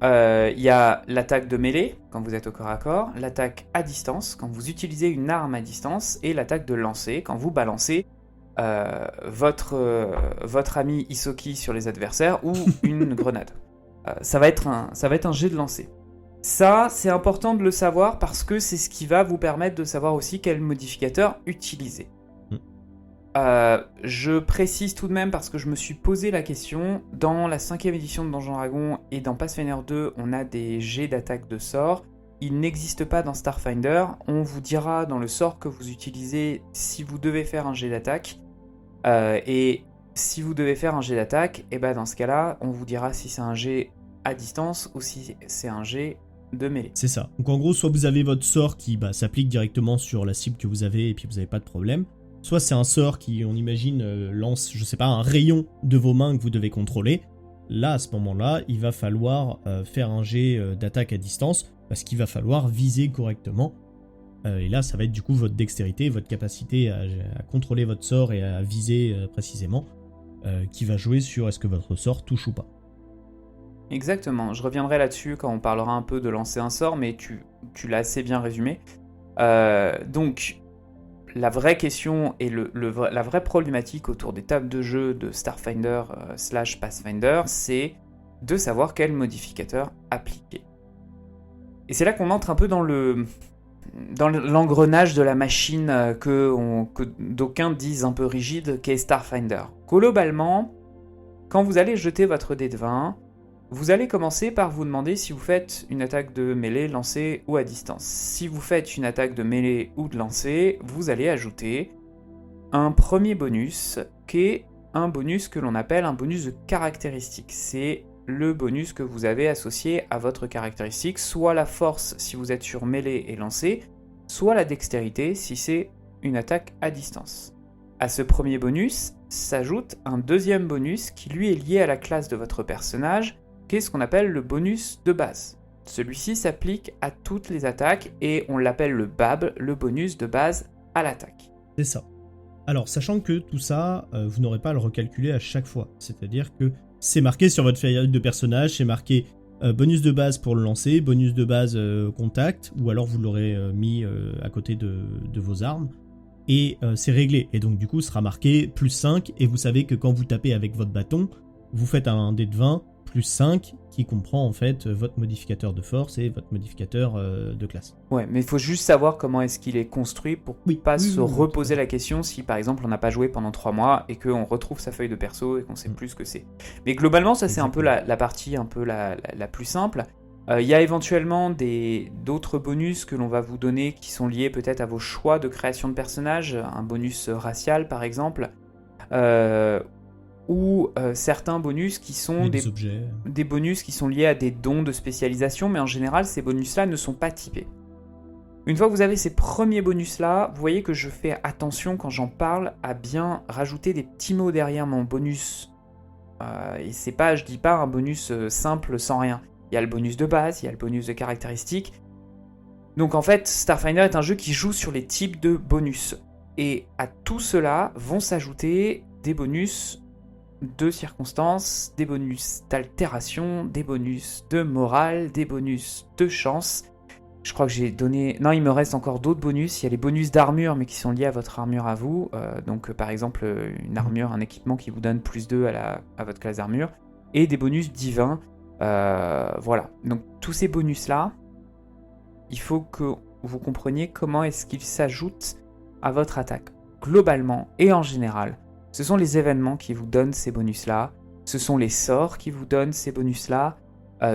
Il y a l'attaque de mêlée, quand vous êtes au corps à corps, l'attaque à distance, quand vous utilisez une arme à distance, et l'attaque de lancer, quand vous balancez votre ami Isoki sur les adversaires ou une grenade. Ça va être un jet de lancer. Ça, c'est important de le savoir parce que c'est ce qui va vous permettre de savoir aussi quel modificateur utiliser. Je précise tout de même parce que je me suis posé la question, dans la 5e édition de Donjons Dragons et dans Pathfinder 2, on a des jets d'attaque de sort. Il n'existe pas dans Starfinder. On vous dira dans le sort que vous utilisez si vous devez faire un jet d'attaque. Et si vous devez faire un jet d'attaque, et dans ce cas-là, on vous dira si c'est un jet à distance ou si c'est un jet de mêlée. C'est ça. Donc en gros, soit vous avez votre sort qui s'applique directement sur la cible que vous avez et puis vous n'avez pas de problème. Soit c'est un sort qui, on imagine, lance, je sais pas, un rayon de vos mains que vous devez contrôler. Là, à ce moment-là, il va falloir faire un jet d'attaque à distance parce qu'il va falloir viser correctement. Et là, ça va être du coup votre dextérité, votre capacité à contrôler votre sort et à viser précisément qui va jouer sur est-ce que votre sort touche ou pas. Exactement, je reviendrai là-dessus quand on parlera un peu de lancer un sort, mais tu l'as assez bien résumé. Donc, la vraie question et la vraie problématique autour des tables de jeu de Starfinder / Pathfinder, c'est de savoir quel modificateur appliquer. Et c'est là qu'on entre un peu dans l'engrenage de la machine que d'aucuns disent un peu rigide, qu'est Starfinder. Globalement, quand vous allez jeter votre dé de 20, vous allez commencer par vous demander si vous faites une attaque de mêlée, lancée ou à distance. Si vous faites une attaque de mêlée ou de lancée, vous allez ajouter un premier bonus, qui est un bonus que l'on appelle un bonus de caractéristique. C'est le bonus que vous avez associé à votre caractéristique, soit la force si vous êtes sur mêlée et lancée, soit la dextérité si c'est une attaque à distance. À ce premier bonus s'ajoute un deuxième bonus qui lui est lié à la classe de votre personnage, qui est ce qu'on appelle le bonus de base. Celui-ci s'applique à toutes les attaques et on l'appelle le BAB, le bonus de base à l'attaque. C'est ça. Alors, sachant que tout ça, vous n'aurez pas à le recalculer à chaque fois. C'est-à-dire que c'est marqué sur votre feuille de personnage, c'est marqué bonus de base pour le lancer, bonus de base contact, ou alors vous l'aurez mis à côté de vos armes, et c'est réglé. Et donc du coup, ce sera marqué plus 5, et vous savez que quand vous tapez avec votre bâton, vous faites un dé de 20, plus 5, qui comprend en fait votre modificateur de force et votre modificateur de classe. Ouais, mais il faut juste savoir comment est-ce qu'il est construit pour pas se reposer la question si par exemple on n'a pas joué pendant 3 mois et qu'on retrouve sa feuille de perso et qu'on sait plus ce que c'est. Mais globalement, ça c'est un peu la partie un peu la plus simple. Il y a éventuellement d'autres bonus que l'on va vous donner qui sont liés peut-être à vos choix de création de personnages, un bonus racial par exemple, ou certains bonus qui sont des bonus qui sont liés à des dons de spécialisation, mais en général ces bonus-là ne sont pas typés. Une fois que vous avez ces premiers bonus-là, vous voyez que je fais attention quand j'en parle à bien rajouter des petits mots derrière mon bonus. Et c'est pas, je dis pas un bonus simple sans rien. Il y a le bonus de base, il y a le bonus de caractéristique. Donc en fait, Starfinder est un jeu qui joue sur les types de bonus. Et à tout cela vont s'ajouter des bonus de circonstances, des bonus d'altération, des bonus de morale, des bonus de chance. Je crois que j'ai donné... Non, il me reste encore d'autres bonus. Il y a les bonus d'armure, mais qui sont liés à votre armure à vous. Donc, par exemple, une armure, un équipement qui vous donne plus 2 à votre classe d'armure. Et des bonus divins. Voilà. Donc, tous ces bonus-là, il faut que vous compreniez comment est-ce qu'ils s'ajoutent à votre attaque. Globalement et en général, ce sont les événements qui vous donnent ces bonus-là. Ce sont les sorts qui vous donnent ces bonus-là.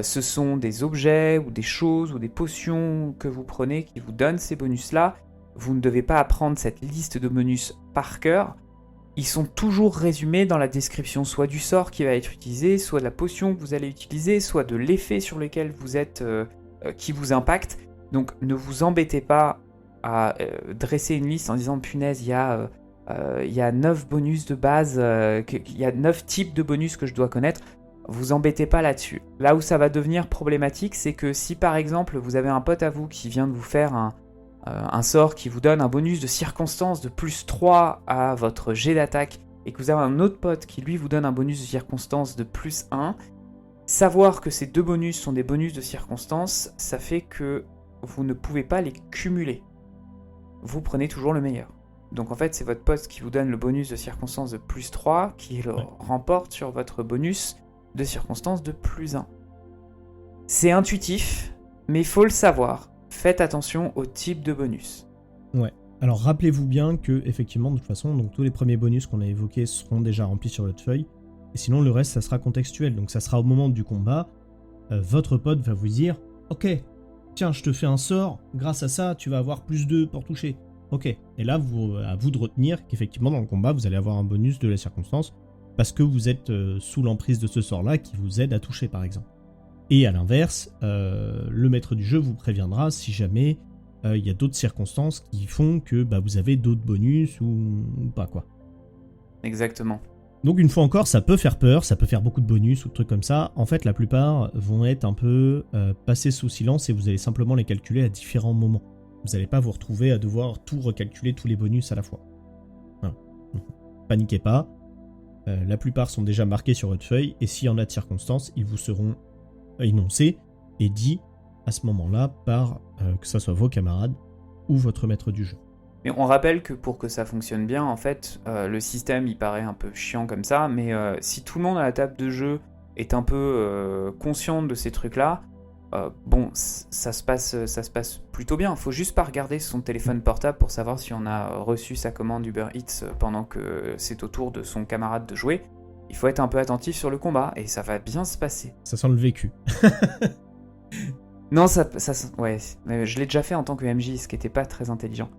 Ce sont des objets ou des choses ou des potions que vous prenez qui vous donnent ces bonus-là. Vous ne devez pas apprendre cette liste de bonus par cœur. Ils sont toujours résumés dans la description, soit du sort qui va être utilisé, soit de la potion que vous allez utiliser, soit de l'effet sur lequel vous êtes, qui vous impacte. Donc ne vous embêtez pas à dresser une liste en disant punaise, il y a 9 bonus de base, il y a 9 types de bonus que je dois connaître. Vous embêtez pas là-dessus. Là où ça va devenir problématique, c'est que si par exemple vous avez un pote à vous qui vient de vous faire un sort qui vous donne un bonus de circonstance de plus 3 à votre jet d'attaque, et que vous avez un autre pote qui lui vous donne un bonus de circonstance de plus 1, savoir que ces deux bonus sont des bonus de circonstance, ça fait que vous ne pouvez pas les cumuler. Vous prenez toujours le meilleur. Donc en fait, c'est votre pote qui vous donne le bonus de circonstance de plus 3 qui le remporte sur votre bonus de circonstance de plus 1. C'est intuitif, mais il faut le savoir. Faites attention au type de bonus. Ouais. Alors rappelez-vous bien que, effectivement, de toute façon, donc, tous les premiers bonus qu'on a évoqués seront déjà remplis sur votre feuille. Et sinon, le reste, ça sera contextuel. Donc ça sera au moment du combat. Votre pote va vous dire « Ok, tiens, je te fais un sort. Grâce à ça, tu vas avoir plus 2 pour toucher. » Ok. Et là, à vous de retenir qu'effectivement, dans le combat, vous allez avoir un bonus de la circonstance parce que vous êtes sous l'emprise de ce sort-là qui vous aide à toucher, par exemple. Et à l'inverse, le maître du jeu vous préviendra si jamais il y a d'autres circonstances qui font que vous avez d'autres bonus ou pas, quoi. Exactement. Donc une fois encore, ça peut faire peur, ça peut faire beaucoup de bonus ou de trucs comme ça. En fait, la plupart vont être un peu passés sous silence et vous allez simplement les calculer à différents moments. Vous n'allez pas vous retrouver à devoir tout recalculer, tous les bonus à la fois. Voilà. Paniquez pas. La plupart sont déjà marqués sur votre feuille et s'il y en a de circonstances, ils vous seront énoncés et dits à ce moment-là par que ce soit vos camarades ou votre maître du jeu. Mais on rappelle que pour que ça fonctionne bien, en fait, le système il paraît un peu chiant comme ça, mais si tout le monde à la table de jeu est un peu conscient de ces trucs-là, ça se passe plutôt bien. Faut juste pas regarder son téléphone portable pour savoir si on a reçu sa commande Uber Eats pendant que c'est au tour de son camarade de jouer. Il faut être un peu attentif sur le combat et ça va bien se passer. Ça sent le vécu. Non, ouais, mais je l'ai déjà fait en tant que MJ, ce qui était pas très intelligent.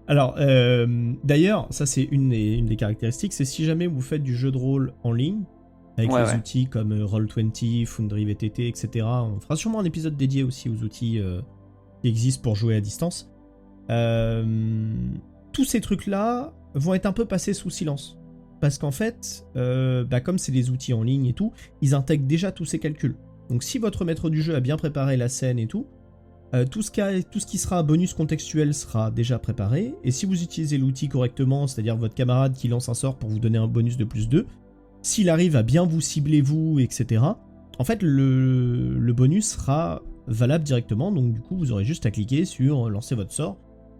Alors, d'ailleurs, ça c'est une des caractéristiques, c'est si jamais vous faites du jeu de rôle en ligne, avec les outils comme Roll20, Foundry VTT, etc. On fera sûrement un épisode dédié aussi aux outils qui existent pour jouer à distance. Tous ces trucs-là vont être un peu passés sous silence. Parce qu'en fait, comme c'est des outils en ligne et tout, ils intègrent déjà tous ces calculs. Donc si votre maître du jeu a bien préparé la scène et tout, tout ce qui sera bonus contextuel sera déjà préparé. Et si vous utilisez l'outil correctement, c'est-à-dire votre camarade qui lance un sort pour vous donner un bonus de plus 2, s'il arrive à bien vous cibler vous, etc., en fait, le bonus sera valable directement. Donc du coup, vous aurez juste à cliquer sur lancer votre sort.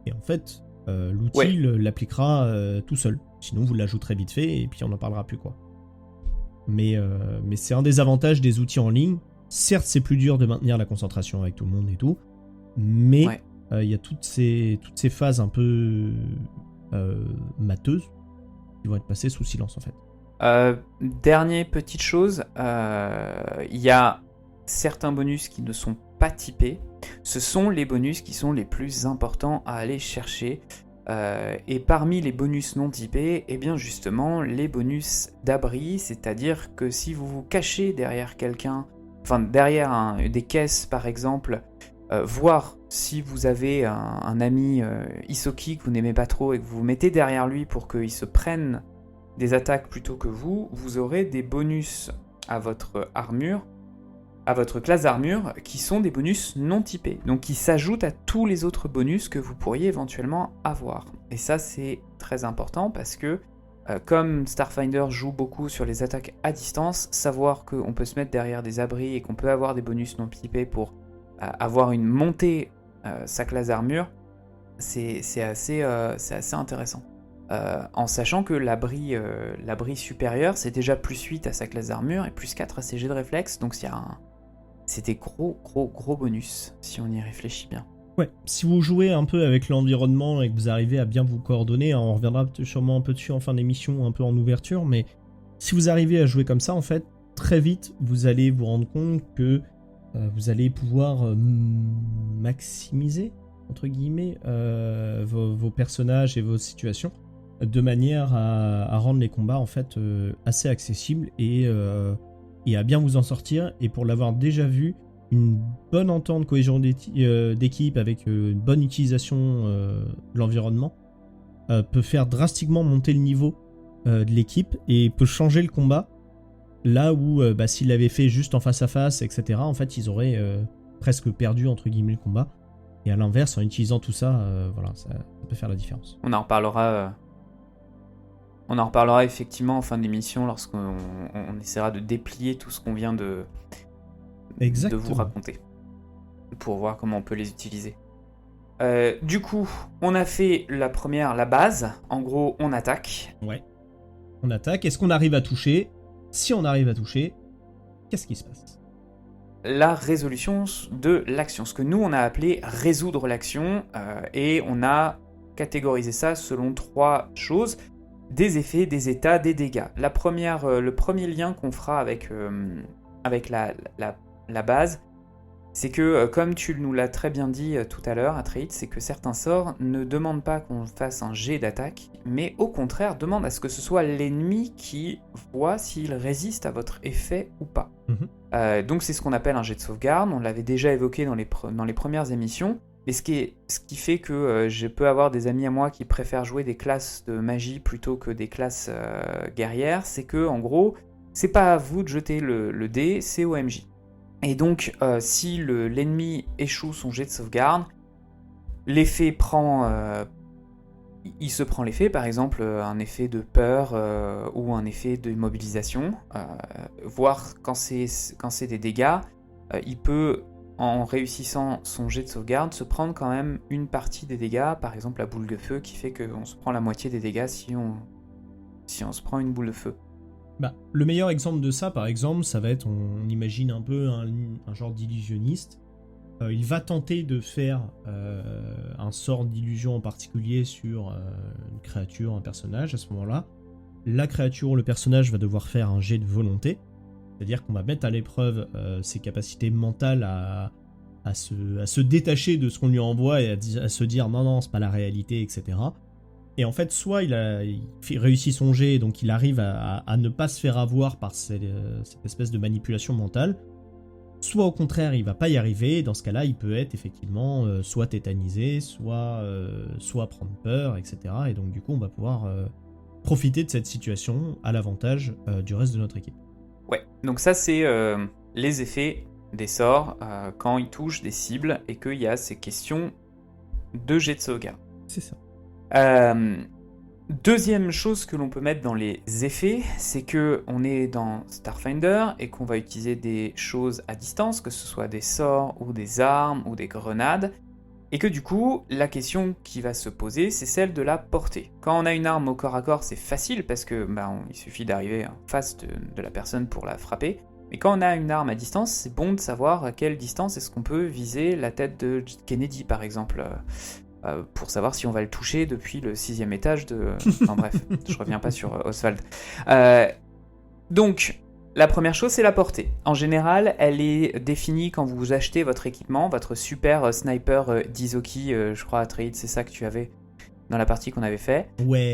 Et en fait, l'outil l'appliquera tout seul. Sinon, vous l'ajouterez vite fait et puis on n'en parlera plus, quoi. Mais c'est un des avantages des outils en ligne. Certes, c'est plus dur de maintenir la concentration avec tout le monde et tout, mais il y a toutes ces phases un peu mateuses qui vont être passées sous silence, en fait. Dernière petite chose, il y a certains bonus qui ne sont pas typés. Ce sont les bonus qui sont les plus importants à aller chercher. Et parmi les bonus non typés, eh bien justement les bonus d'abri, c'est-à-dire que si vous vous cachez derrière quelqu'un, enfin derrière des caisses par exemple, voire si vous avez un ami Isoki que vous n'aimez pas trop et que vous vous mettez derrière lui pour qu'il se prenne des attaques plutôt que vous aurez des bonus à votre armure, à votre classe d'armure, qui sont des bonus non typés, donc qui s'ajoutent à tous les autres bonus que vous pourriez éventuellement avoir. Et ça, c'est très important parce que Comme Starfinder joue beaucoup sur les attaques à distance, savoir qu'on peut se mettre derrière des abris et qu'on peut avoir des bonus non typés pour avoir une montée sa classe d'armure, c'est assez intéressant. En sachant que l'abri supérieur, c'est déjà plus 8 à sa classe d'armure et plus 4 à ses jets de réflexe, donc c'est des gros bonus, si on y réfléchit bien. Ouais, si vous jouez un peu avec l'environnement et que vous arrivez à bien vous coordonner, on reviendra sûrement un peu dessus en fin d'émission, un peu en ouverture, mais si vous arrivez à jouer comme ça, en fait, très vite, vous allez vous rendre compte que vous allez pouvoir maximiser, entre guillemets, vos personnages et vos situations, de manière à rendre les combats, en fait, assez accessibles et à bien vous en sortir. Et pour l'avoir déjà vu, une bonne entente, cohésion d'équipe avec une bonne utilisation de l'environnement peut faire drastiquement monter le niveau de l'équipe et peut changer le combat. Là où s'ils l'avaient fait juste en face à face, etc., en fait, ils auraient presque perdu, entre guillemets, le combat. Et à l'inverse, en utilisant tout ça, voilà, ça peut faire la différence. On en reparlera effectivement en fin d'émission lorsqu'on essaiera de déplier tout ce qu'on vient de vous raconter pour voir comment on peut les utiliser. Du coup, on a fait la base. En gros, on attaque. Ouais. On attaque. Est-ce qu'on arrive à toucher ? Si on arrive à toucher, qu'est-ce qui se passe ? La résolution de l'action. Ce que nous, on a appelé résoudre l'action. Et on a catégorisé ça selon 3 choses. Des effets, des états, des dégâts. Le premier lien qu'on fera avec la base, c'est que, comme tu nous l'as très bien dit tout à l'heure, Atreides, c'est que certains sorts ne demandent pas qu'on fasse un jet d'attaque, mais au contraire demandent à ce que ce soit l'ennemi qui voit s'il résiste à votre effet ou pas. Donc c'est ce qu'on appelle un jet de sauvegarde, on l'avait déjà évoqué dans les premières émissions, et ce qui fait que je peux avoir des amis à moi qui préfèrent jouer des classes de magie plutôt que des classes guerrières, c'est que, en gros, c'est pas à vous de jeter le dé, c'est au MJ. Et donc, si l'ennemi échoue son jet de sauvegarde, l'effet il se prend l'effet, par exemple un effet de peur ou un effet d'immobilisation, voire quand c'est des dégâts, il peut, en réussissant son jet de sauvegarde, se prendre quand même une partie des dégâts, par exemple la boule de feu qui fait qu'on se prend la moitié des dégâts si on se prend une boule de feu. Le meilleur exemple de ça, par exemple, ça va être, on imagine un peu un genre d'illusionniste. Il va tenter de faire un sort d'illusion en particulier sur une créature, un personnage. À ce moment-là, la créature ou le personnage va devoir faire un jet de volonté. C'est-à-dire qu'on va mettre à l'épreuve ses capacités mentales à se détacher de ce qu'on lui envoie et à se dire non, c'est pas la réalité, etc. Et en fait, soit il réussit son jet, donc il arrive à ne pas se faire avoir par cette espèce de manipulation mentale, soit au contraire, il va pas y arriver, et dans ce cas-là, il peut être effectivement soit tétanisé, soit prendre peur, etc. Et donc du coup, on va pouvoir profiter de cette situation à l'avantage du reste de notre équipe. Ouais, donc ça c'est les effets des sorts quand ils touchent des cibles et qu'il y a ces questions de jet de sauvegarde. C'est ça. Deuxième chose que l'on peut mettre dans les effets, c'est que on est dans Starfinder et qu'on va utiliser des choses à distance, que ce soit des sorts ou des armes ou des grenades, et que du coup, la question qui va se poser, c'est celle de la portée. Quand on a une arme au corps à corps, c'est facile parce que il suffit d'arriver en face de la personne pour la frapper. Mais quand on a une arme à distance, c'est bon de savoir à quelle distance est-ce qu'on peut viser la tête de Kennedy, par exemple. Pour savoir si on va le toucher depuis le 6e étage de... Enfin bref, je reviens pas sur Oswald. Donc, la première chose, c'est la portée. En général, elle est définie quand vous achetez votre équipement, votre super sniper d'Izoki, je crois, Atreides, c'est ça que tu avais dans la partie qu'on avait fait. Ouais.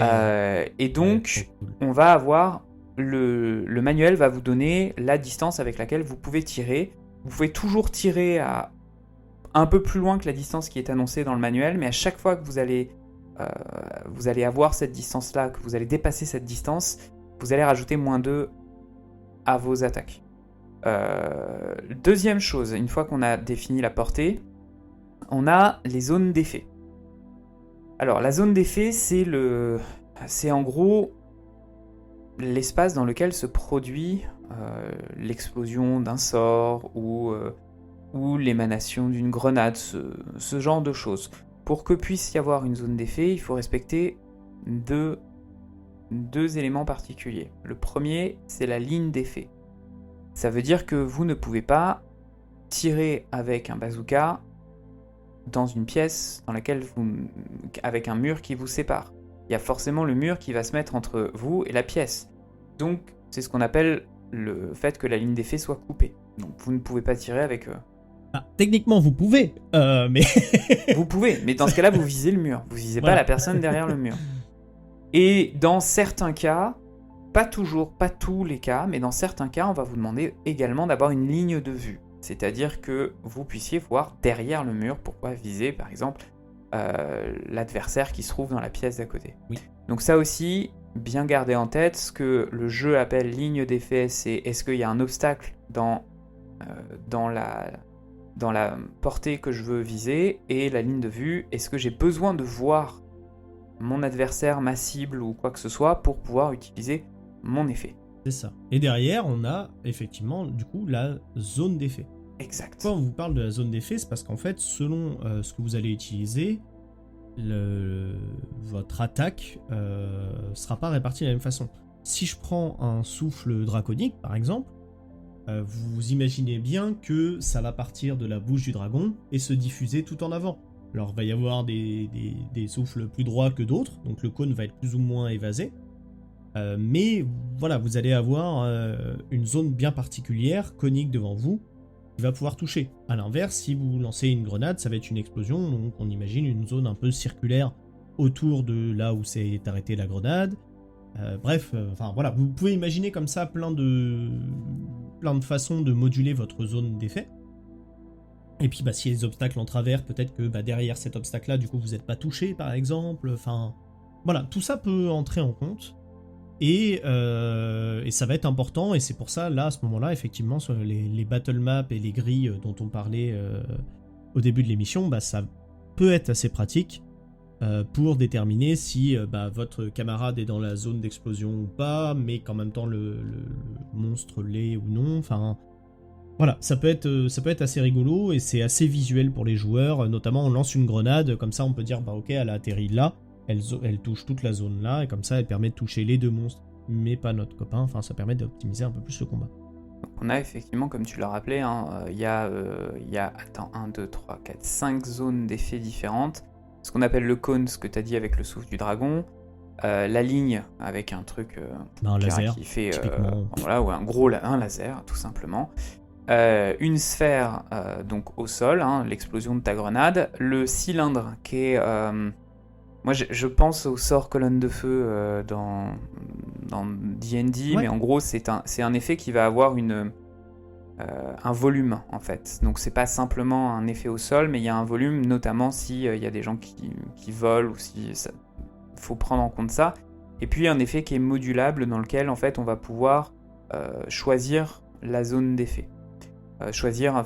Et donc, on va avoir... Le manuel va vous donner la distance avec laquelle vous pouvez tirer. Vous pouvez toujours tirer à un peu plus loin que la distance qui est annoncée dans le manuel, mais à chaque fois que vous allez avoir cette distance-là, que vous allez dépasser cette distance, vous allez rajouter -2 à vos attaques. Deuxième chose, une fois qu'on a défini la portée, on a les zones d'effet. Alors, la zone d'effet, c'est en gros l'espace dans lequel se produit l'explosion d'un sort ou l'émanation d'une grenade, ce genre de choses. Pour que puisse y avoir une zone d'effet, il faut respecter deux éléments particuliers. Le premier, c'est la ligne d'effet. Ça veut dire que vous ne pouvez pas tirer avec un bazooka dans une pièce dans laquelle avec un mur qui vous sépare. Il y a forcément le mur qui va se mettre entre vous et la pièce. Donc, c'est ce qu'on appelle le fait que la ligne d'effet soit coupée. Donc, vous ne pouvez pas tirer avec... Ah, techniquement, vous pouvez, mais... Vous pouvez, mais dans ce cas-là, vous visez le mur. Vous visez pas la personne derrière le mur. Et dans certains cas, pas toujours, pas tous les cas, mais dans certains cas, on va vous demander également d'avoir une ligne de vue. C'est-à-dire que vous puissiez voir derrière le mur pour pouvoir viser, par exemple, l'adversaire qui se trouve dans la pièce d'à côté. Oui. Donc ça aussi, bien garder en tête, ce que le jeu appelle ligne d'effet, c'est est-ce qu'il y a un obstacle dans la portée que je veux viser, et la ligne de vue, est-ce que j'ai besoin de voir mon adversaire, ma cible ou quoi que ce soit pour pouvoir utiliser mon effet. C'est ça. Et derrière, on a effectivement, du coup, la zone d'effet. Exact. Quand on vous parle de la zone d'effet, c'est parce qu'en fait, selon ce que vous allez utiliser, votre attaque sera pas répartie de la même façon. Si je prends un souffle draconique, par exemple, vous imaginez bien que ça va partir de la bouche du dragon et se diffuser tout en avant. Alors, il va y avoir des souffles plus droits que d'autres, donc le cône va être plus ou moins évasé. Mais voilà, vous allez avoir une zone bien particulière, conique devant vous, qui va pouvoir toucher. A l'inverse, si vous lancez une grenade, ça va être une explosion, donc on imagine une zone un peu circulaire autour de là où s'est arrêtée la grenade. Voilà, vous pouvez imaginer comme ça plein de façons de moduler votre zone d'effet. Et puis s'il y a des obstacles en travers, peut-être que derrière cet obstacle-là, du coup, vous n'êtes pas touché, par exemple. Enfin, voilà, tout ça peut entrer en compte. Et ça va être important, et c'est pour ça, là, à ce moment-là, effectivement, sur les battle maps et les grilles dont on parlait au début de l'émission, ça peut être assez pratique pour déterminer si votre camarade est dans la zone d'explosion ou pas, mais qu'en même temps le monstre l'est ou non. Enfin, voilà, ça peut être assez rigolo, et c'est assez visuel pour les joueurs. Notamment, on lance une grenade, comme ça on peut dire, ok, elle a atterri là. Elle touche toute la zone là, et comme ça elle permet de toucher les deux monstres, mais pas notre copain. Enfin, ça permet d'optimiser un peu plus le combat. On a effectivement, comme tu l'as rappelé, il y a 1, 2, 3, 4, 5 zones d'effets différentes. Ce qu'on appelle le cône, ce que tu as dit avec le souffle du dragon. La ligne, avec un truc un laser, qui fait... voilà, ou un laser, tout simplement. Une sphère donc au sol, l'explosion de ta grenade. Le cylindre qui est... moi, je pense au sort colonne de feu dans D&D, mais en gros, c'est un effet qui va avoir un volume, en fait. Donc, c'est pas simplement un effet au sol, mais il y a un volume, notamment s'il y a des gens qui volent, ou si ça faut prendre en compte ça. Et puis, un effet qui est modulable, dans lequel, en fait, on va pouvoir choisir la zone d'effet. Choisir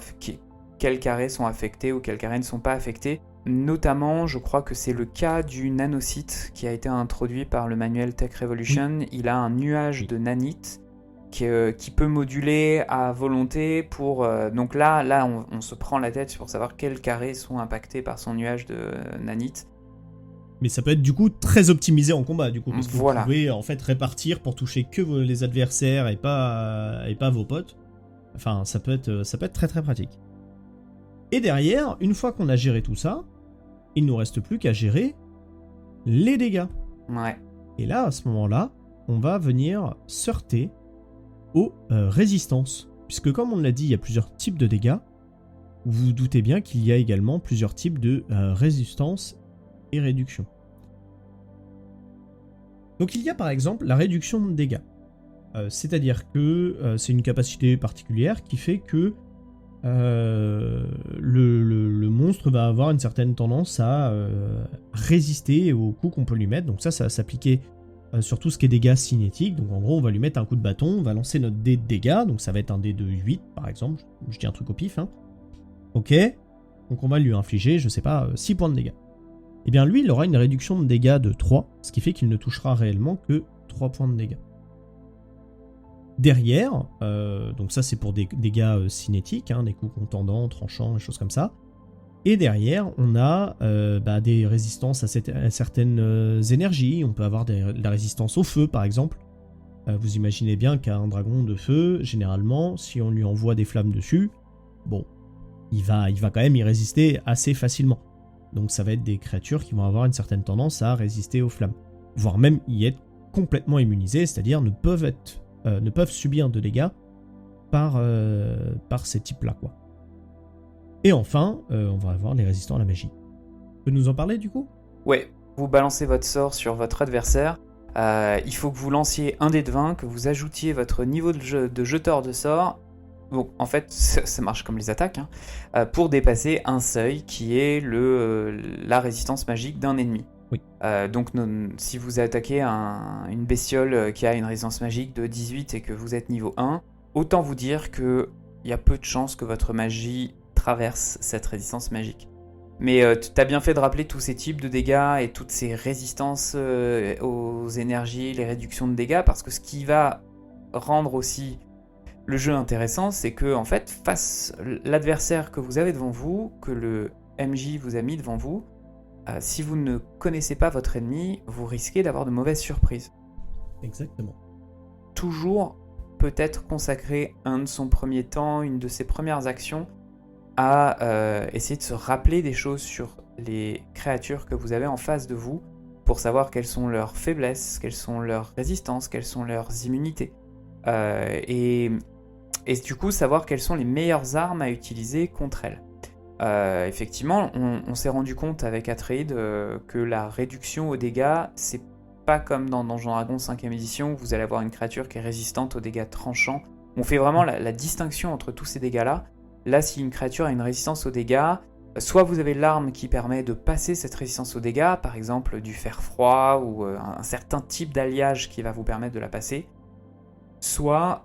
quels carrés sont affectés ou quels carrés ne sont pas affectés. Notamment, je crois que c'est le cas du nanocyte qui a été introduit par le manuel Tech Revolution. Oui. Il a un nuage de nanites qui peut moduler à volonté pour... donc là on se prend la tête pour savoir quels carrés sont impactés par son nuage de nanites. Mais ça peut être du coup très optimisé en combat, du coup, parce que voilà. Vous pouvez en fait répartir pour toucher que les adversaires et pas vos potes. Enfin, ça peut être très très pratique. Et derrière, une fois qu'on a géré tout ça, il ne nous reste plus qu'à gérer les dégâts. Ouais. Et là, à ce moment-là, on va venir se heurter aux résistances. Puisque comme on l'a dit, il y a plusieurs types de dégâts. Vous vous doutez bien qu'il y a également plusieurs types de résistance et réduction. Donc il y a par exemple la réduction de dégâts. C'est-à-dire que c'est une capacité particulière qui fait que le monstre va avoir une certaine tendance à résister aux coups qu'on peut lui mettre. Donc ça va s'appliquer sur tout ce qui est dégâts cinétiques. Donc en gros, on va lui mettre un coup de bâton, on va lancer notre dé de dégâts. Donc ça va être un dé de 8 par exemple. Je dis un truc au pif. Ok. Donc on va lui infliger, je sais pas, 6 points de dégâts. Et bien lui, il aura une réduction de dégâts de 3, ce qui fait qu'il ne touchera réellement que 3 points de dégâts. Derrière, donc ça c'est pour des dégâts cinétiques, des coups contendants, tranchants, des choses comme ça. Et derrière, on a des résistances à certaines énergies. On peut avoir de la résistance au feu, par exemple. Vous imaginez bien qu'un dragon de feu, généralement, si on lui envoie des flammes dessus, bon, il va quand même y résister assez facilement. Donc ça va être des créatures qui vont avoir une certaine tendance à résister aux flammes. Voire même y être complètement immunisées, c'est-à-dire ne peuvent subir de dégâts par ces types-là, quoi. Et enfin, on va avoir les résistants à la magie. Tu peux nous en parler, du coup ? Ouais, vous balancez votre sort sur votre adversaire. Il faut que vous lanciez un dé de 20, que vous ajoutiez votre niveau de jeteur de sort. Bon, en fait, ça marche comme les attaques, pour dépasser un seuil qui est la résistance magique d'un ennemi. Oui. Donc, si vous attaquez une bestiole qui a une résistance magique de 18 et que vous êtes niveau 1, autant vous dire qu'il y a peu de chances que votre magie traverse cette résistance magique. Mais tu as bien fait de rappeler tous ces types de dégâts et toutes ces résistances aux énergies, les réductions de dégâts, parce que ce qui va rendre aussi le jeu intéressant, c'est que en fait, face l'adversaire que vous avez devant vous, que le MJ vous a mis devant vous, si vous ne connaissez pas votre ennemi, vous risquez d'avoir de mauvaises surprises. Exactement. Toujours peut-être consacrer un de son premier temps, une de ses premières actions, à essayer de se rappeler des choses sur les créatures que vous avez en face de vous pour savoir quelles sont leurs faiblesses, quelles sont leurs résistances, quelles sont leurs immunités. Et du coup, savoir quelles sont les meilleures armes à utiliser contre elles. Effectivement, on s'est rendu compte avec Atreid que la réduction aux dégâts, c'est pas comme dans Donjons Dragons 5ème édition, où vous allez avoir une créature qui est résistante aux dégâts tranchants. On fait vraiment la distinction entre tous ces dégâts-là. Là, si une créature a une résistance aux dégâts, soit vous avez l'arme qui permet de passer cette résistance aux dégâts, par exemple du fer froid ou un certain type d'alliage qui va vous permettre de la passer, soit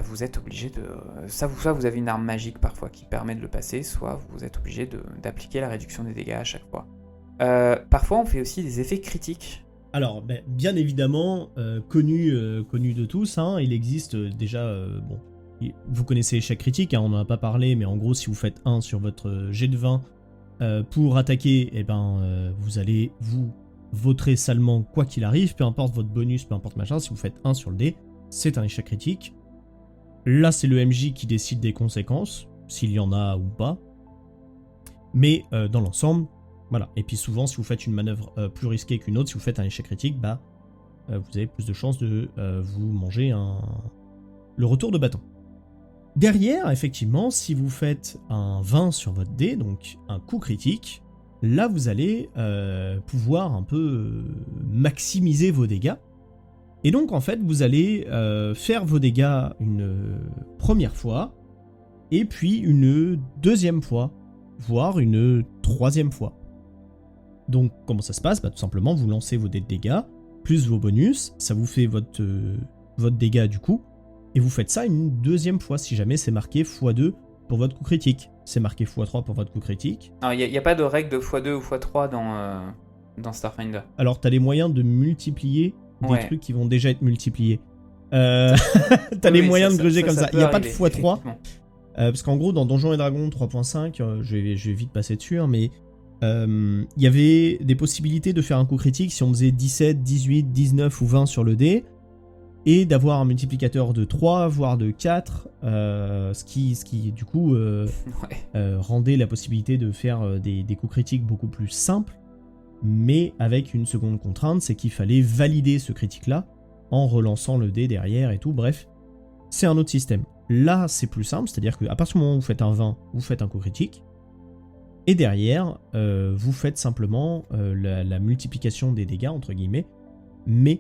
vous êtes obligé de... Soit vous avez une arme magique parfois qui permet de le passer, soit vous êtes obligé d'appliquer la réduction des dégâts à chaque fois. Parfois, on fait aussi des effets critiques. Alors, bien évidemment, connu de tous, il existe déjà... Vous connaissez l'échec critique, on n'en a pas parlé, mais en gros, si vous faites 1 sur votre jet de 20 pour attaquer, vous allez vous vautrer salement quoi qu'il arrive, peu importe votre bonus, peu importe machin, si vous faites 1 sur le dé, c'est un échec critique. Là, c'est le MJ qui décide des conséquences, s'il y en a ou pas. Mais dans l'ensemble, voilà. Et puis souvent, si vous faites une manœuvre plus risquée qu'une autre, si vous faites un échec critique, vous avez plus de chances de vous manger le retour de bâton. Derrière, effectivement, si vous faites un 20 sur votre dé, donc un coup critique, là vous allez pouvoir un peu maximiser vos dégâts. Et donc en fait, vous allez faire vos dégâts une première fois, et puis une deuxième fois, voire une troisième fois. Donc comment ça se passe ? Tout simplement, vous lancez vos dés de dégâts, plus vos bonus, ça vous fait votre dégât du coup. Et vous faites ça une deuxième fois, si jamais c'est marqué x2 pour votre coup critique. C'est marqué x3 pour votre coup critique. Il n'y a pas de règle de x2 ou x3 dans Starfinder. Alors, tu as les moyens de multiplier des trucs qui vont déjà être multipliés. T'as les moyens de gruger comme ça. Il n'y a pas de x3. Parce qu'en gros, dans Donjons et Dragons 3.5, je vais vite passer dessus, mais il y avait des possibilités de faire un coup critique si on faisait 17, 18, 19 ou 20 sur le dé. Et d'avoir un multiplicateur de 3, voire de 4, ce qui du coup rendait la possibilité de faire des coups critiques beaucoup plus simples, mais avec une seconde contrainte, c'est qu'il fallait valider ce critique-là en relançant le dé derrière et tout, bref, c'est un autre système. Là, c'est plus simple, c'est-à-dire qu'à partir du moment où vous faites un 20, vous faites un coup critique, et derrière, vous faites simplement la multiplication des dégâts, entre guillemets, mais...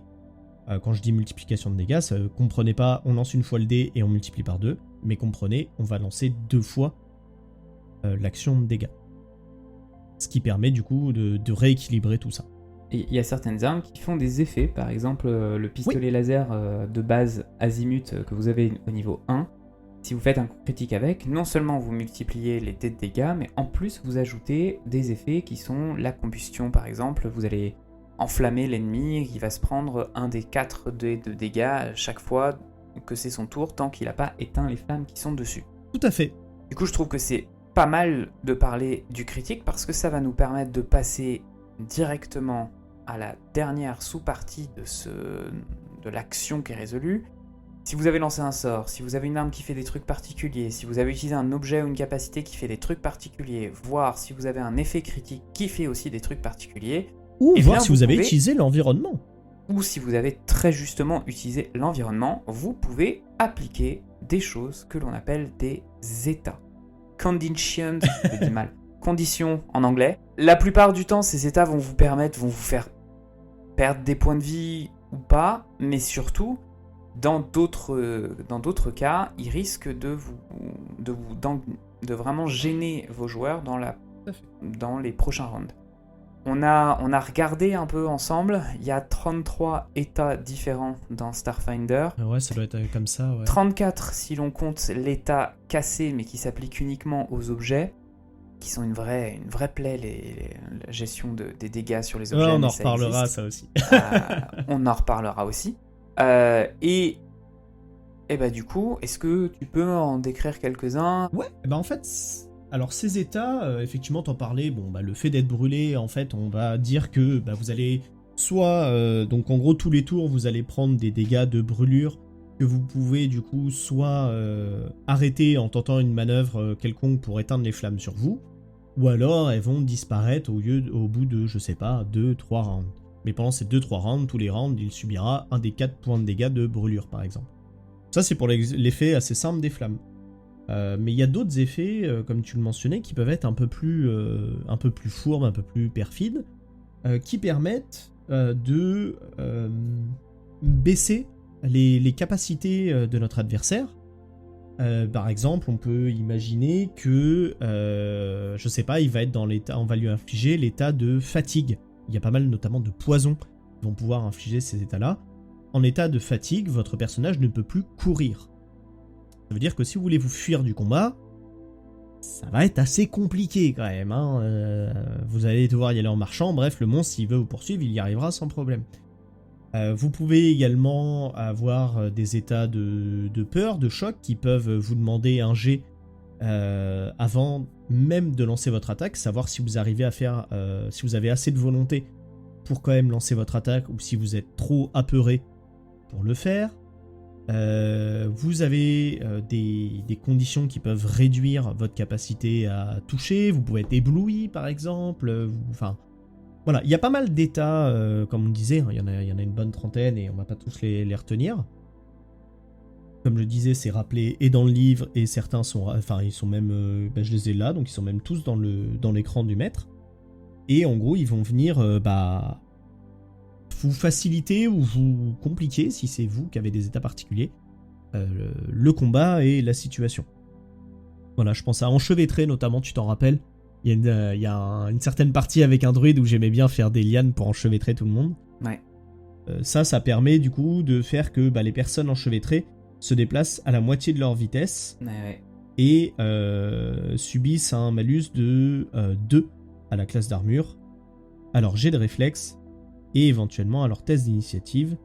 quand je dis multiplication de dégâts, ça comprenez pas on lance une fois le dé et on multiplie par 2, mais comprenez, on va lancer 2 fois l'action de dégâts. Ce qui permet du coup de rééquilibrer tout ça. Et il y a certaines armes qui font des effets, par exemple le pistolet laser de base azimut que vous avez au niveau 1. Si vous faites un coup critique avec, non seulement vous multipliez les dés de dégâts, mais en plus vous ajoutez des effets qui sont la combustion par exemple, vous allez... enflammer l'ennemi, il va se prendre un des 4 dés de dégâts chaque fois que c'est son tour tant qu'il n'a pas éteint les flammes qui sont dessus. Tout à fait. Du coup, je trouve que c'est pas mal de parler du critique parce que ça va nous permettre de passer directement à la dernière sous-partie de l'action qui est résolue. Si vous avez lancé un sort, si vous avez une arme qui fait des trucs particuliers, si vous avez utilisé un objet ou une capacité qui fait des trucs particuliers, voire si vous avez un effet critique qui fait aussi des trucs particuliers, Ou eh voir bien, si vous avez pouvez- utilisé l'environnement. ou si vous avez très justement utilisé l'environnement, vous pouvez appliquer des choses que l'on appelle des états. Conditions, je dis mal, conditions en anglais. La plupart du temps, ces états vont vous faire perdre des points de vie ou pas, mais surtout, dans d'autres cas, ils risquent de vraiment gêner vos joueurs dans les prochains rounds. On a regardé un peu ensemble, il y a 33 états différents dans Starfinder. Ouais, ça doit être comme ça, ouais. 34 si l'on compte l'état cassé, mais qui s'applique uniquement aux objets, qui sont une vraie plaie, la gestion des dégâts sur les objets. Ouais, on mais en ça reparlera, existe. ça aussi. On en reparlera aussi. Et bah du coup, est-ce que tu peux en décrire quelques-uns ? Ouais, bah en fait, alors ces états, effectivement, t'en parlais, bon, bah le fait d'être brûlé, en fait, on va dire que bah, vous allez soit, donc en gros, tous les tours, vous allez prendre des dégâts de brûlure que vous pouvez, du coup, soit arrêter en tentant une manœuvre quelconque pour éteindre les flammes sur vous, ou alors elles vont disparaître au bout de, je sais pas, 2-3 rounds. Mais pendant ces 2-3 rounds, tous les rounds, il subira un des 4 points de dégâts de brûlure, par exemple. Ça, c'est pour l'effet assez simple des flammes. Mais il y a d'autres effets, comme tu le mentionnais, qui peuvent être un peu plus fourbes, un peu plus perfides, qui permettent de baisser les capacités de notre adversaire. Par exemple, on peut imaginer que, je sais pas, il va être dans l'état, on va lui infliger l'état de fatigue. Il y a pas mal notamment de poisons qui vont pouvoir infliger ces états-là. En état de fatigue, votre personnage ne peut plus courir. Ça veut dire que si vous voulez vous fuir du combat, ça va être assez compliqué quand même. Vous allez devoir y aller en marchant. Bref, le monstre, s'il veut vous poursuivre, il y arrivera sans problème. Vous pouvez également avoir des états de peur, de choc, qui peuvent vous demander un jet avant même de lancer votre attaque, savoir si vous arrivez à faire, si vous avez assez de volonté pour quand même lancer votre attaque, ou si vous êtes trop apeuré pour le faire. Vous avez des conditions qui peuvent réduire votre capacité à toucher. Vous pouvez être ébloui, par exemple. Enfin, voilà, il y a pas mal d'états, comme on disait, hein, il y en a une bonne trentaine et on va pas tous les retenir. Comme je disais, c'est rappelé et dans le livre, et certains sont, enfin, ils sont même, je les ai là, donc ils sont même tous dans l'écran du maître. Et en gros, ils vont venir, vous faciliter ou vous compliquer, si c'est vous qui avez des états particuliers, le combat et la situation. Voilà, je pense à enchevêtrer notamment, tu t'en rappelles. Il y a une certaine partie avec un druide où j'aimais bien faire des lianes pour enchevêtrer tout le monde. Ouais. Ça permet du coup de faire que les personnes enchevêtrées se déplacent à la moitié de leur vitesse et subissent un malus de 2 à la classe d'armure, à leur jet de réflexe et éventuellement à leur test d'initiative,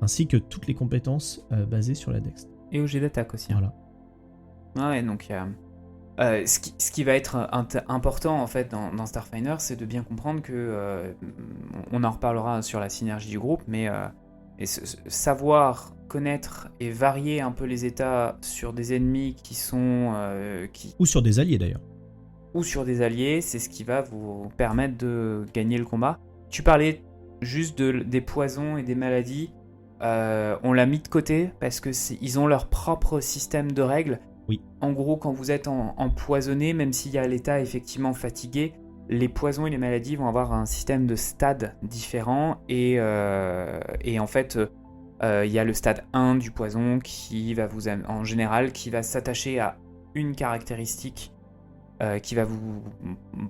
ainsi que toutes les compétences basées sur la dex. Et au jet d'attaque aussi. Voilà. Ouais, donc il y a... ce qui va être important en fait dans Starfinder, c'est de bien comprendre que on en reparlera sur la synergie du groupe, mais savoir connaître et varier un peu les états sur des ennemis qui sont ou sur des alliés d'ailleurs, ou sur des alliés, c'est ce qui va vous permettre de gagner le combat. Tu parlais juste des poisons et des maladies. On l'a mis de côté parce que ils ont leur propre système de règles. Oui. En gros, quand vous êtes empoisonné, même s'il y a l'état effectivement fatigué, les poisons et les maladies vont avoir un système de stades différents. Et en fait, il y a le stade 1 du poison qui va en général, qui va s'attacher à une caractéristique qui va vous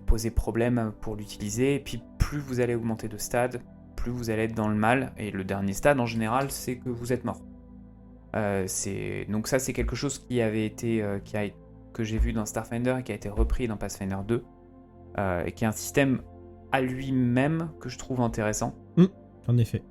poser problème pour l'utiliser. Et puis, plus vous allez augmenter de stade, plus vous allez être dans le mal. Et le dernier stade, en général, c'est que vous êtes mort. Donc ça, c'est quelque chose qui avait été que j'ai vu dans Starfinder et qui a été repris dans Pathfinder 2 et qui est un système à lui-même que je trouve intéressant. En effet.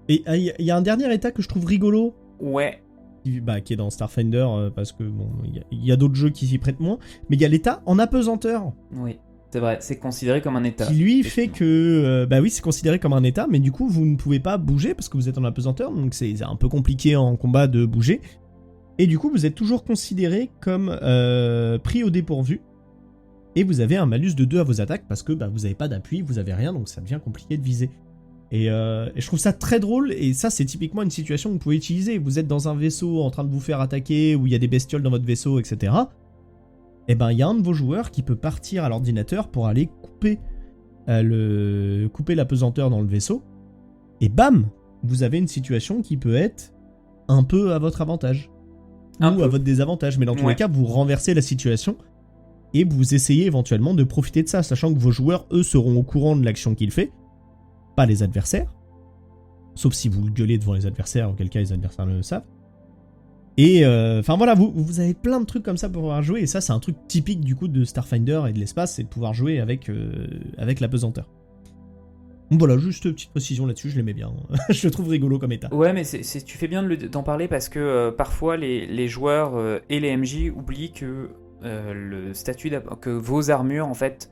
Et il y a un dernier état que je trouve rigolo. Ouais. qui est dans Starfinder, parce que bon, il y a d'autres jeux qui s'y prêtent moins, mais il y a l'état en apesanteur. Oui, c'est vrai, c'est considéré comme un état. Qui lui fait que, oui, c'est considéré comme un état, mais du coup, vous ne pouvez pas bouger parce que vous êtes en apesanteur, donc c'est un peu compliqué en combat de bouger. Et du coup, vous êtes toujours considéré comme pris au dépourvu. Et vous avez un malus de 2 à vos attaques parce que vous n'avez pas d'appui, vous avez rien, donc ça devient compliqué de viser. Et je trouve ça très drôle, et ça c'est typiquement une situation que vous pouvez utiliser. Vous êtes dans un vaisseau en train de vous faire attaquer, où il y a des bestioles dans votre vaisseau, etc. Et il y a un de vos joueurs qui peut partir à l'ordinateur pour aller couper l'apesanteur dans le vaisseau. Et bam, vous avez une situation qui peut être un peu à votre avantage. Ou à votre désavantage, mais dans tous les cas, vous renversez la situation et vous essayez éventuellement de profiter de ça, sachant que vos joueurs, eux, seront au courant de l'action qu'il fait, pas les adversaires, sauf si vous le gueulez devant les adversaires, auquel cas les adversaires le savent. Et voilà, vous avez plein de trucs comme ça pour pouvoir jouer, et ça c'est un truc typique du coup de Starfinder et de l'espace, c'est de pouvoir jouer avec l'apesanteur. Donc voilà, juste une petite précision là-dessus, je l'aimais bien. Je le trouve rigolo comme état. Ouais, mais tu fais bien d'en parler parce que parfois les joueurs et les MJ oublient que le statut que vos armures, en fait,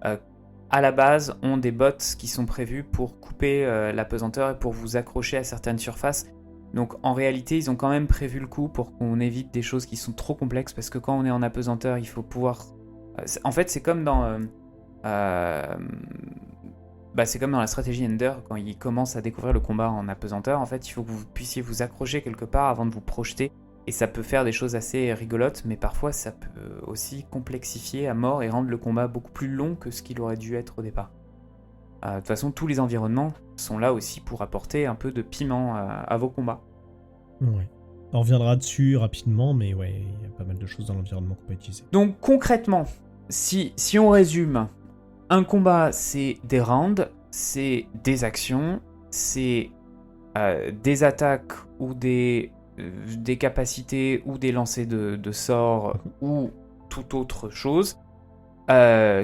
à la base, ont des bots qui sont prévus pour couper l'apesanteur et pour vous accrocher à certaines surfaces. Donc en réalité, ils ont quand même prévu le coup pour qu'on évite des choses qui sont trop complexes, parce que quand on est en apesanteur, il faut pouvoir... En fait, c'est comme dans... c'est comme dans la stratégie Ender, quand il commence à découvrir le combat en apesanteur, en fait, il faut que vous puissiez vous accrocher quelque part avant de vous projeter, et ça peut faire des choses assez rigolotes, mais parfois ça peut aussi complexifier à mort et rendre le combat beaucoup plus long que ce qu'il aurait dû être au départ. De toute façon, tous les environnements sont là aussi pour apporter un peu de piment à vos combats. Ouais. On reviendra dessus rapidement, mais ouais, il y a pas mal de choses dans l'environnement qu'on peut utiliser. Donc concrètement, si on résume, un combat, c'est des rounds, c'est des actions, c'est des attaques ou des capacités ou des lancers de sorts ou toute autre chose,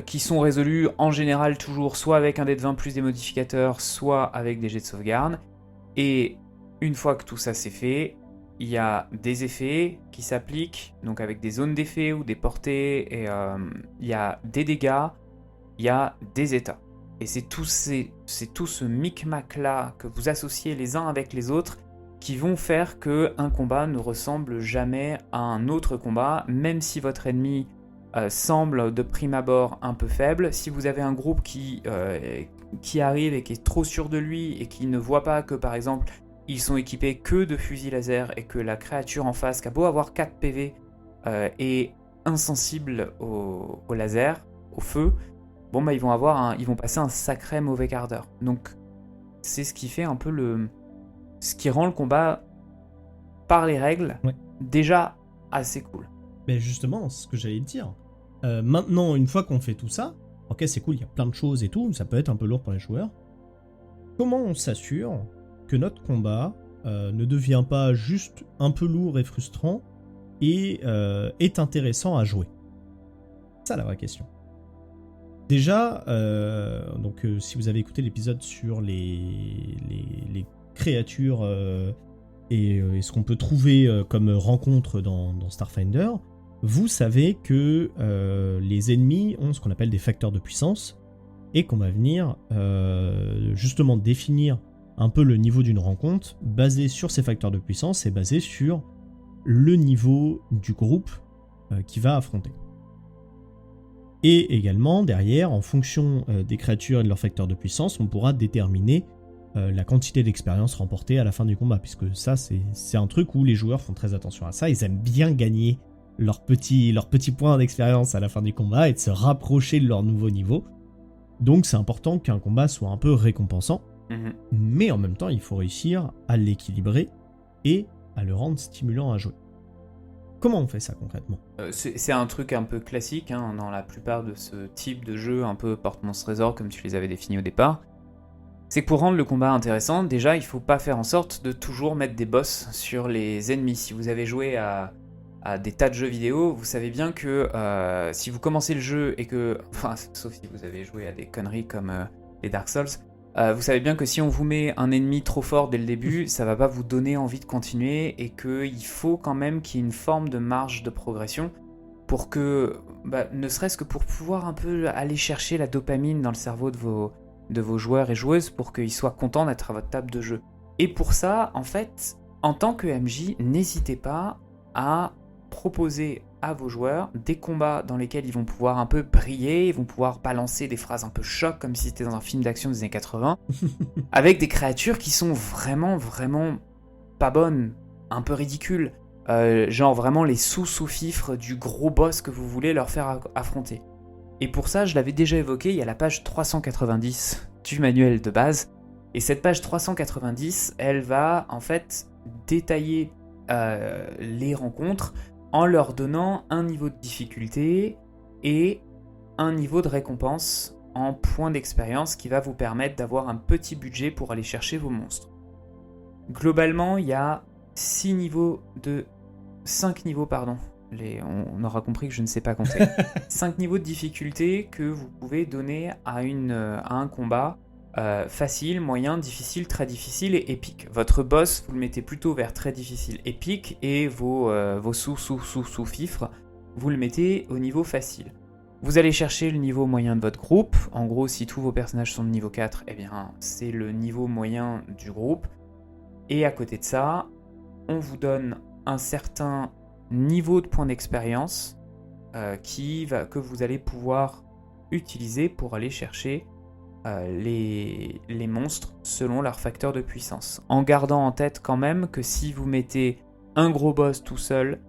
qui sont résolues en général toujours soit avec un dé de 20 plus des modificateurs, soit avec des jets de sauvegarde. Et une fois que tout ça c'est fait, il y a des effets qui s'appliquent, donc avec des zones d'effet ou des portées, et il y a des dégâts, il y a des états. Et c'est tout ce micmac-là que vous associez les uns avec les autres qui vont faire qu'un combat ne ressemble jamais à un autre combat, même si votre ennemi semble de prime abord un peu faible. Si vous avez un groupe qui arrive et qui est trop sûr de lui et qui ne voit pas que, par exemple, ils sont équipés que de fusils laser et que la créature en face, qui a beau avoir 4 PV, est insensible au laser, au feu, ils vont passer un sacré mauvais quart d'heure. Donc c'est ce qui fait un peu ce qui rend le combat par les règles déjà assez cool. Mais justement, c'est ce que j'allais te dire. Maintenant, une fois qu'on fait tout ça, ok, c'est cool, il y a plein de choses et tout, ça peut être un peu lourd pour les joueurs. Comment on s'assure que notre combat ne devient pas juste un peu lourd et frustrant et est intéressant à jouer? C'est ça la vraie question. Déjà, si vous avez écouté l'épisode sur les créatures et ce qu'on peut trouver comme rencontre dans Starfinder, vous savez que les ennemis ont ce qu'on appelle des facteurs de puissance et qu'on va venir justement définir un peu le niveau d'une rencontre basé sur ces facteurs de puissance et basé sur le niveau du groupe qui va affronter. Et également, derrière, en fonction des créatures et de leurs facteurs de puissance, on pourra déterminer la quantité d'expérience remportée à la fin du combat, puisque ça, c'est un truc où les joueurs font très attention à ça. Ils aiment bien gagner leurs petits points d'expérience à la fin du combat et de se rapprocher de leur nouveau niveau. Donc c'est important qu'un combat soit un peu récompensant, mais en même temps, il faut réussir à l'équilibrer et à le rendre stimulant à jouer. Comment on fait ça concrètement ? C'est un truc un peu classique dans la plupart de ce type de jeu, un peu porte-monstre trésor comme tu les avais définis au départ. C'est que pour rendre le combat intéressant, déjà il faut pas faire en sorte de toujours mettre des boss sur les ennemis. Si vous avez joué à des tas de jeux vidéo, vous savez bien que si vous commencez le jeu et que... sauf si vous avez joué à des conneries comme les Dark Souls, Vous savez bien que si on vous met un ennemi trop fort dès le début, ça va pas vous donner envie de continuer et qu'il faut quand même qu'il y ait une forme de marge de progression pour que, ne serait-ce que pour pouvoir un peu aller chercher la dopamine dans le cerveau de vos joueurs et joueuses pour qu'ils soient contents d'être à votre table de jeu. Et pour ça, en fait, en tant que MJ, n'hésitez pas à proposer à vos joueurs des combats dans lesquels ils vont pouvoir un peu briller, ils vont pouvoir balancer des phrases un peu choc comme si c'était dans un film d'action des années 80, avec des créatures qui sont vraiment, vraiment pas bonnes, un peu ridicules, genre vraiment les sous-fifres du gros boss que vous voulez leur faire affronter. Et pour ça, je l'avais déjà évoqué, il y a la page 390 du manuel de base, et cette page 390, elle va en fait détailler les rencontres en leur donnant un niveau de difficulté et un niveau de récompense en points d'expérience qui va vous permettre d'avoir un petit budget pour aller chercher vos monstres. Globalement, il y a 5 niveaux, on aura compris que je ne sais pas compter. 5 niveaux de difficulté que vous pouvez donner à un combat facile, moyen, difficile, très difficile et épique. Votre boss, vous le mettez plutôt vers très difficile, épique, et vos sous-fifres, vous le mettez au niveau facile. Vous allez chercher le niveau moyen de votre groupe. En gros, si tous vos personnages sont de niveau 4, eh bien, c'est le niveau moyen du groupe. Et à côté de ça, on vous donne un certain niveau de points d'expérience que vous allez pouvoir utiliser pour aller chercher les monstres selon leur facteur de puissance. En gardant en tête quand même que si vous mettez un gros boss tout seul,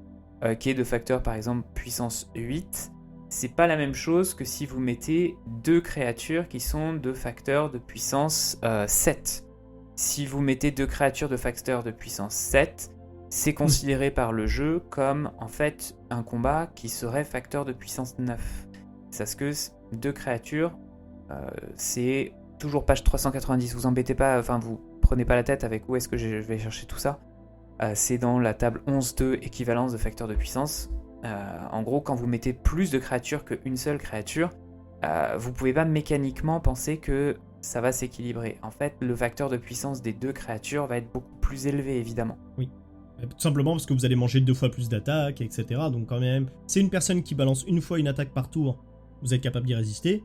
qui est de facteur par exemple puissance 8, c'est pas la même chose que si vous mettez 2 créatures qui sont de facteur de puissance 7. Si vous mettez 2 créatures de facteur de puissance 7, c'est considéré par le jeu comme en fait un combat qui serait facteur de puissance 9. Parce que 2 créatures, c'est toujours page 390, vous embêtez pas, enfin vous prenez pas la tête avec où est-ce que je vais chercher tout ça. C'est dans la table 11.2 équivalence de facteur de puissance. En gros, quand vous mettez plus de créatures qu'une seule créature, vous pouvez pas mécaniquement penser que ça va s'équilibrer. En fait, le facteur de puissance des 2 créatures va être beaucoup plus élevé, évidemment. Oui. Tout simplement parce que vous allez manger 2 fois plus d'attaques, etc. Donc quand même, c'est une personne qui balance une fois une attaque par tour, vous êtes capable d'y résister.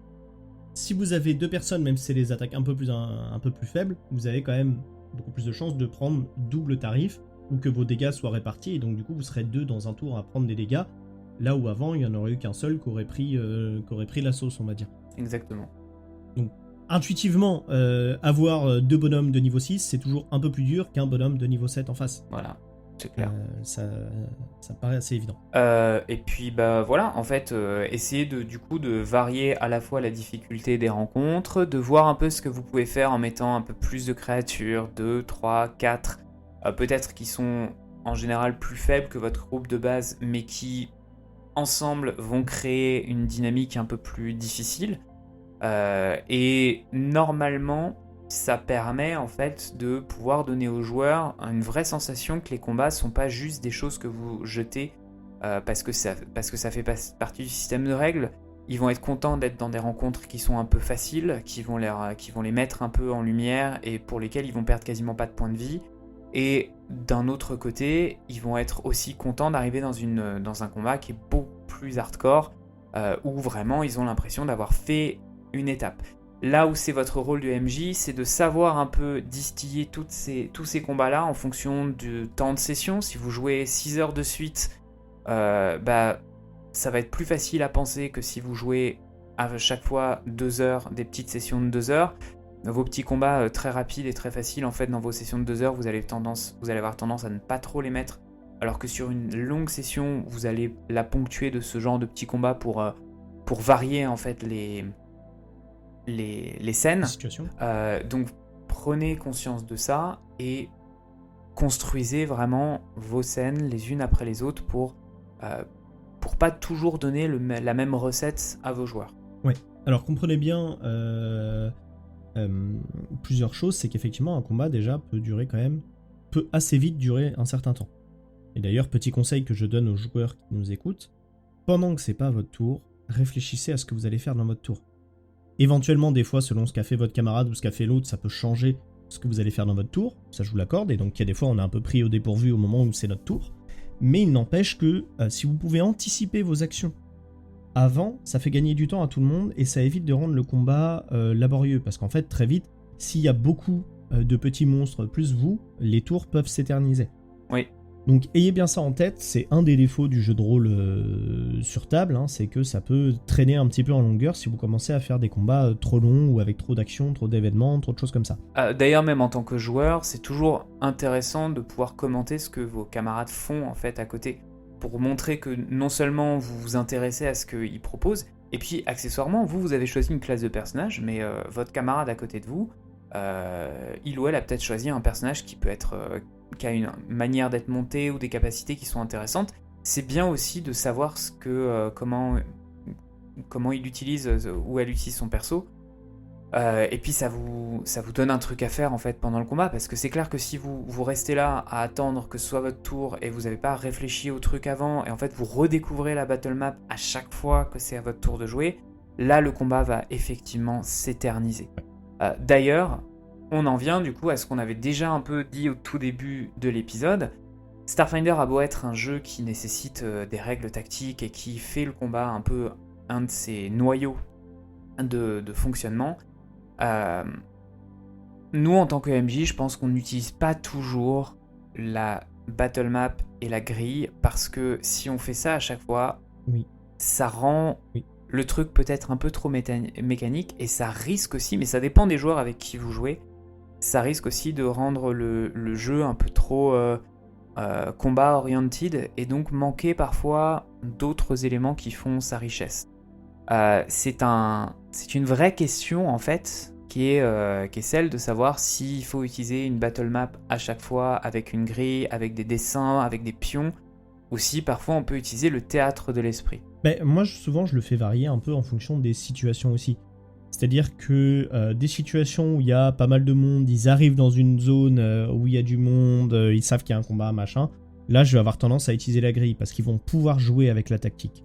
Si vous avez 2 personnes, même si c'est des attaques un peu plus faibles, vous avez quand même beaucoup plus de chances de prendre double tarif ou que vos dégâts soient répartis, et donc du coup vous serez 2 dans un tour à prendre des dégâts, là où avant il n'y en aurait eu qu'un seul qui aurait pris la sauce, on va dire. Exactement. Donc intuitivement, avoir 2 bonhommes de niveau 6, c'est toujours un peu plus dur qu'un bonhomme de niveau 7 en face. Voilà, c'est clair. Ça me paraît assez évident. Et puis voilà, en fait, essayez de varier à la fois la difficulté des rencontres, de voir un peu ce que vous pouvez faire en mettant un peu plus de créatures, 2, 3, 4, peut-être qui sont en général plus faibles que votre groupe de base, mais qui ensemble vont créer une dynamique un peu plus difficile. Et normalement, ça permet en fait de pouvoir donner aux joueurs une vraie sensation que les combats sont pas juste des choses que vous jetez parce que ça fait partie du système de règles. Ils vont être contents d'être dans des rencontres qui sont un peu faciles, qui vont les mettre un peu en lumière et pour lesquelles ils vont perdre quasiment pas de points de vie. Et d'un autre côté, ils vont être aussi contents d'arriver dans un combat qui est beaucoup plus hardcore, où vraiment ils ont l'impression d'avoir fait une étape. Là où c'est votre rôle de MJ, c'est de savoir un peu distiller tous ces combats-là en fonction du temps de session. Si vous jouez 6 heures de suite, ça va être plus facile à penser que si vous jouez à chaque fois 2 heures, des petites sessions de 2 heures. Vos petits combats très rapides et très faciles, en fait, dans vos sessions de 2 heures, vous allez avoir tendance à ne pas trop les mettre. Alors que sur une longue session, vous allez la ponctuer de ce genre de petits combats pour varier, en fait, les scènes. Donc prenez conscience de ça et construisez vraiment vos scènes les unes après les autres pour pas toujours donner la même recette à vos joueurs. Ouais, alors comprenez bien plusieurs choses, c'est qu'effectivement un combat déjà peut assez vite durer un certain temps. Et d'ailleurs, petit conseil que je donne aux joueurs qui nous écoutent, pendant que c'est pas votre tour, réfléchissez à ce que vous allez faire dans votre tour. éventuellement, des fois, selon ce qu'a fait votre camarade ou ce qu'a fait l'autre, ça peut changer ce que vous allez faire dans votre tour. Ça, je vous l'accorde. Et donc, il y a des fois, on est un peu pris au dépourvu au moment où c'est notre tour. Mais il n'empêche que si vous pouvez anticiper vos actions avant, ça fait gagner du temps à tout le monde et ça évite de rendre le combat laborieux. Parce qu'en fait, très vite, s'il y a beaucoup de petits monstres plus vous, les tours peuvent s'éterniser. Oui. Donc ayez bien ça en tête, c'est un des défauts du jeu de rôle sur table, hein, c'est que ça peut traîner un petit peu en longueur si vous commencez à faire des combats trop longs ou avec trop d'actions, trop d'événements, trop de choses comme ça. D'ailleurs, même en tant que joueur, c'est toujours intéressant de pouvoir commenter ce que vos camarades font en fait à côté, pour montrer que non seulement vous vous intéressez à ce qu'ils proposent, et puis accessoirement, vous avez choisi une classe de personnage, mais votre camarade à côté de vous, il ou elle a peut-être choisi un personnage qui peut être... qui a une manière d'être monté ou des capacités qui sont intéressantes. C'est bien aussi de savoir comment il utilise ou elle utilise son perso. Et puis ça vous donne un truc à faire en fait pendant le combat, parce que c'est clair que si vous restez là à attendre que ce soit votre tour et vous n'avez pas réfléchi au truc avant et en fait vous redécouvrez la battle map à chaque fois que c'est à votre tour de jouer, là le combat va effectivement s'éterniser. D'ailleurs, on en vient du coup à ce qu'on avait déjà un peu dit au tout début de l'épisode. Starfinder a beau être un jeu qui nécessite des règles tactiques et qui fait le combat un peu un de ses noyaux de fonctionnement, nous en tant que MJ, je pense qu'on n'utilise pas toujours la battle map et la grille, parce que si on fait ça à chaque fois, ça rend le truc peut-être un peu trop mécanique, et ça risque aussi, mais ça dépend des joueurs avec qui vous jouez, ça risque aussi de rendre le jeu un peu trop combat oriented et donc manquer parfois d'autres éléments qui font sa richesse. C'est une vraie question en fait qui est celle de savoir s'il faut utiliser une battle map à chaque fois avec une grille, avec des dessins, avec des pions, ou si parfois on peut utiliser le théâtre de l'esprit. Moi souvent je le fais varier un peu en fonction des situations aussi. C'est-à-dire que des situations où il y a pas mal de monde, ils arrivent dans une zone où il y a du monde, ils savent qu'il y a un combat, machin. Là, je vais avoir tendance à utiliser la grille parce qu'ils vont pouvoir jouer avec la tactique.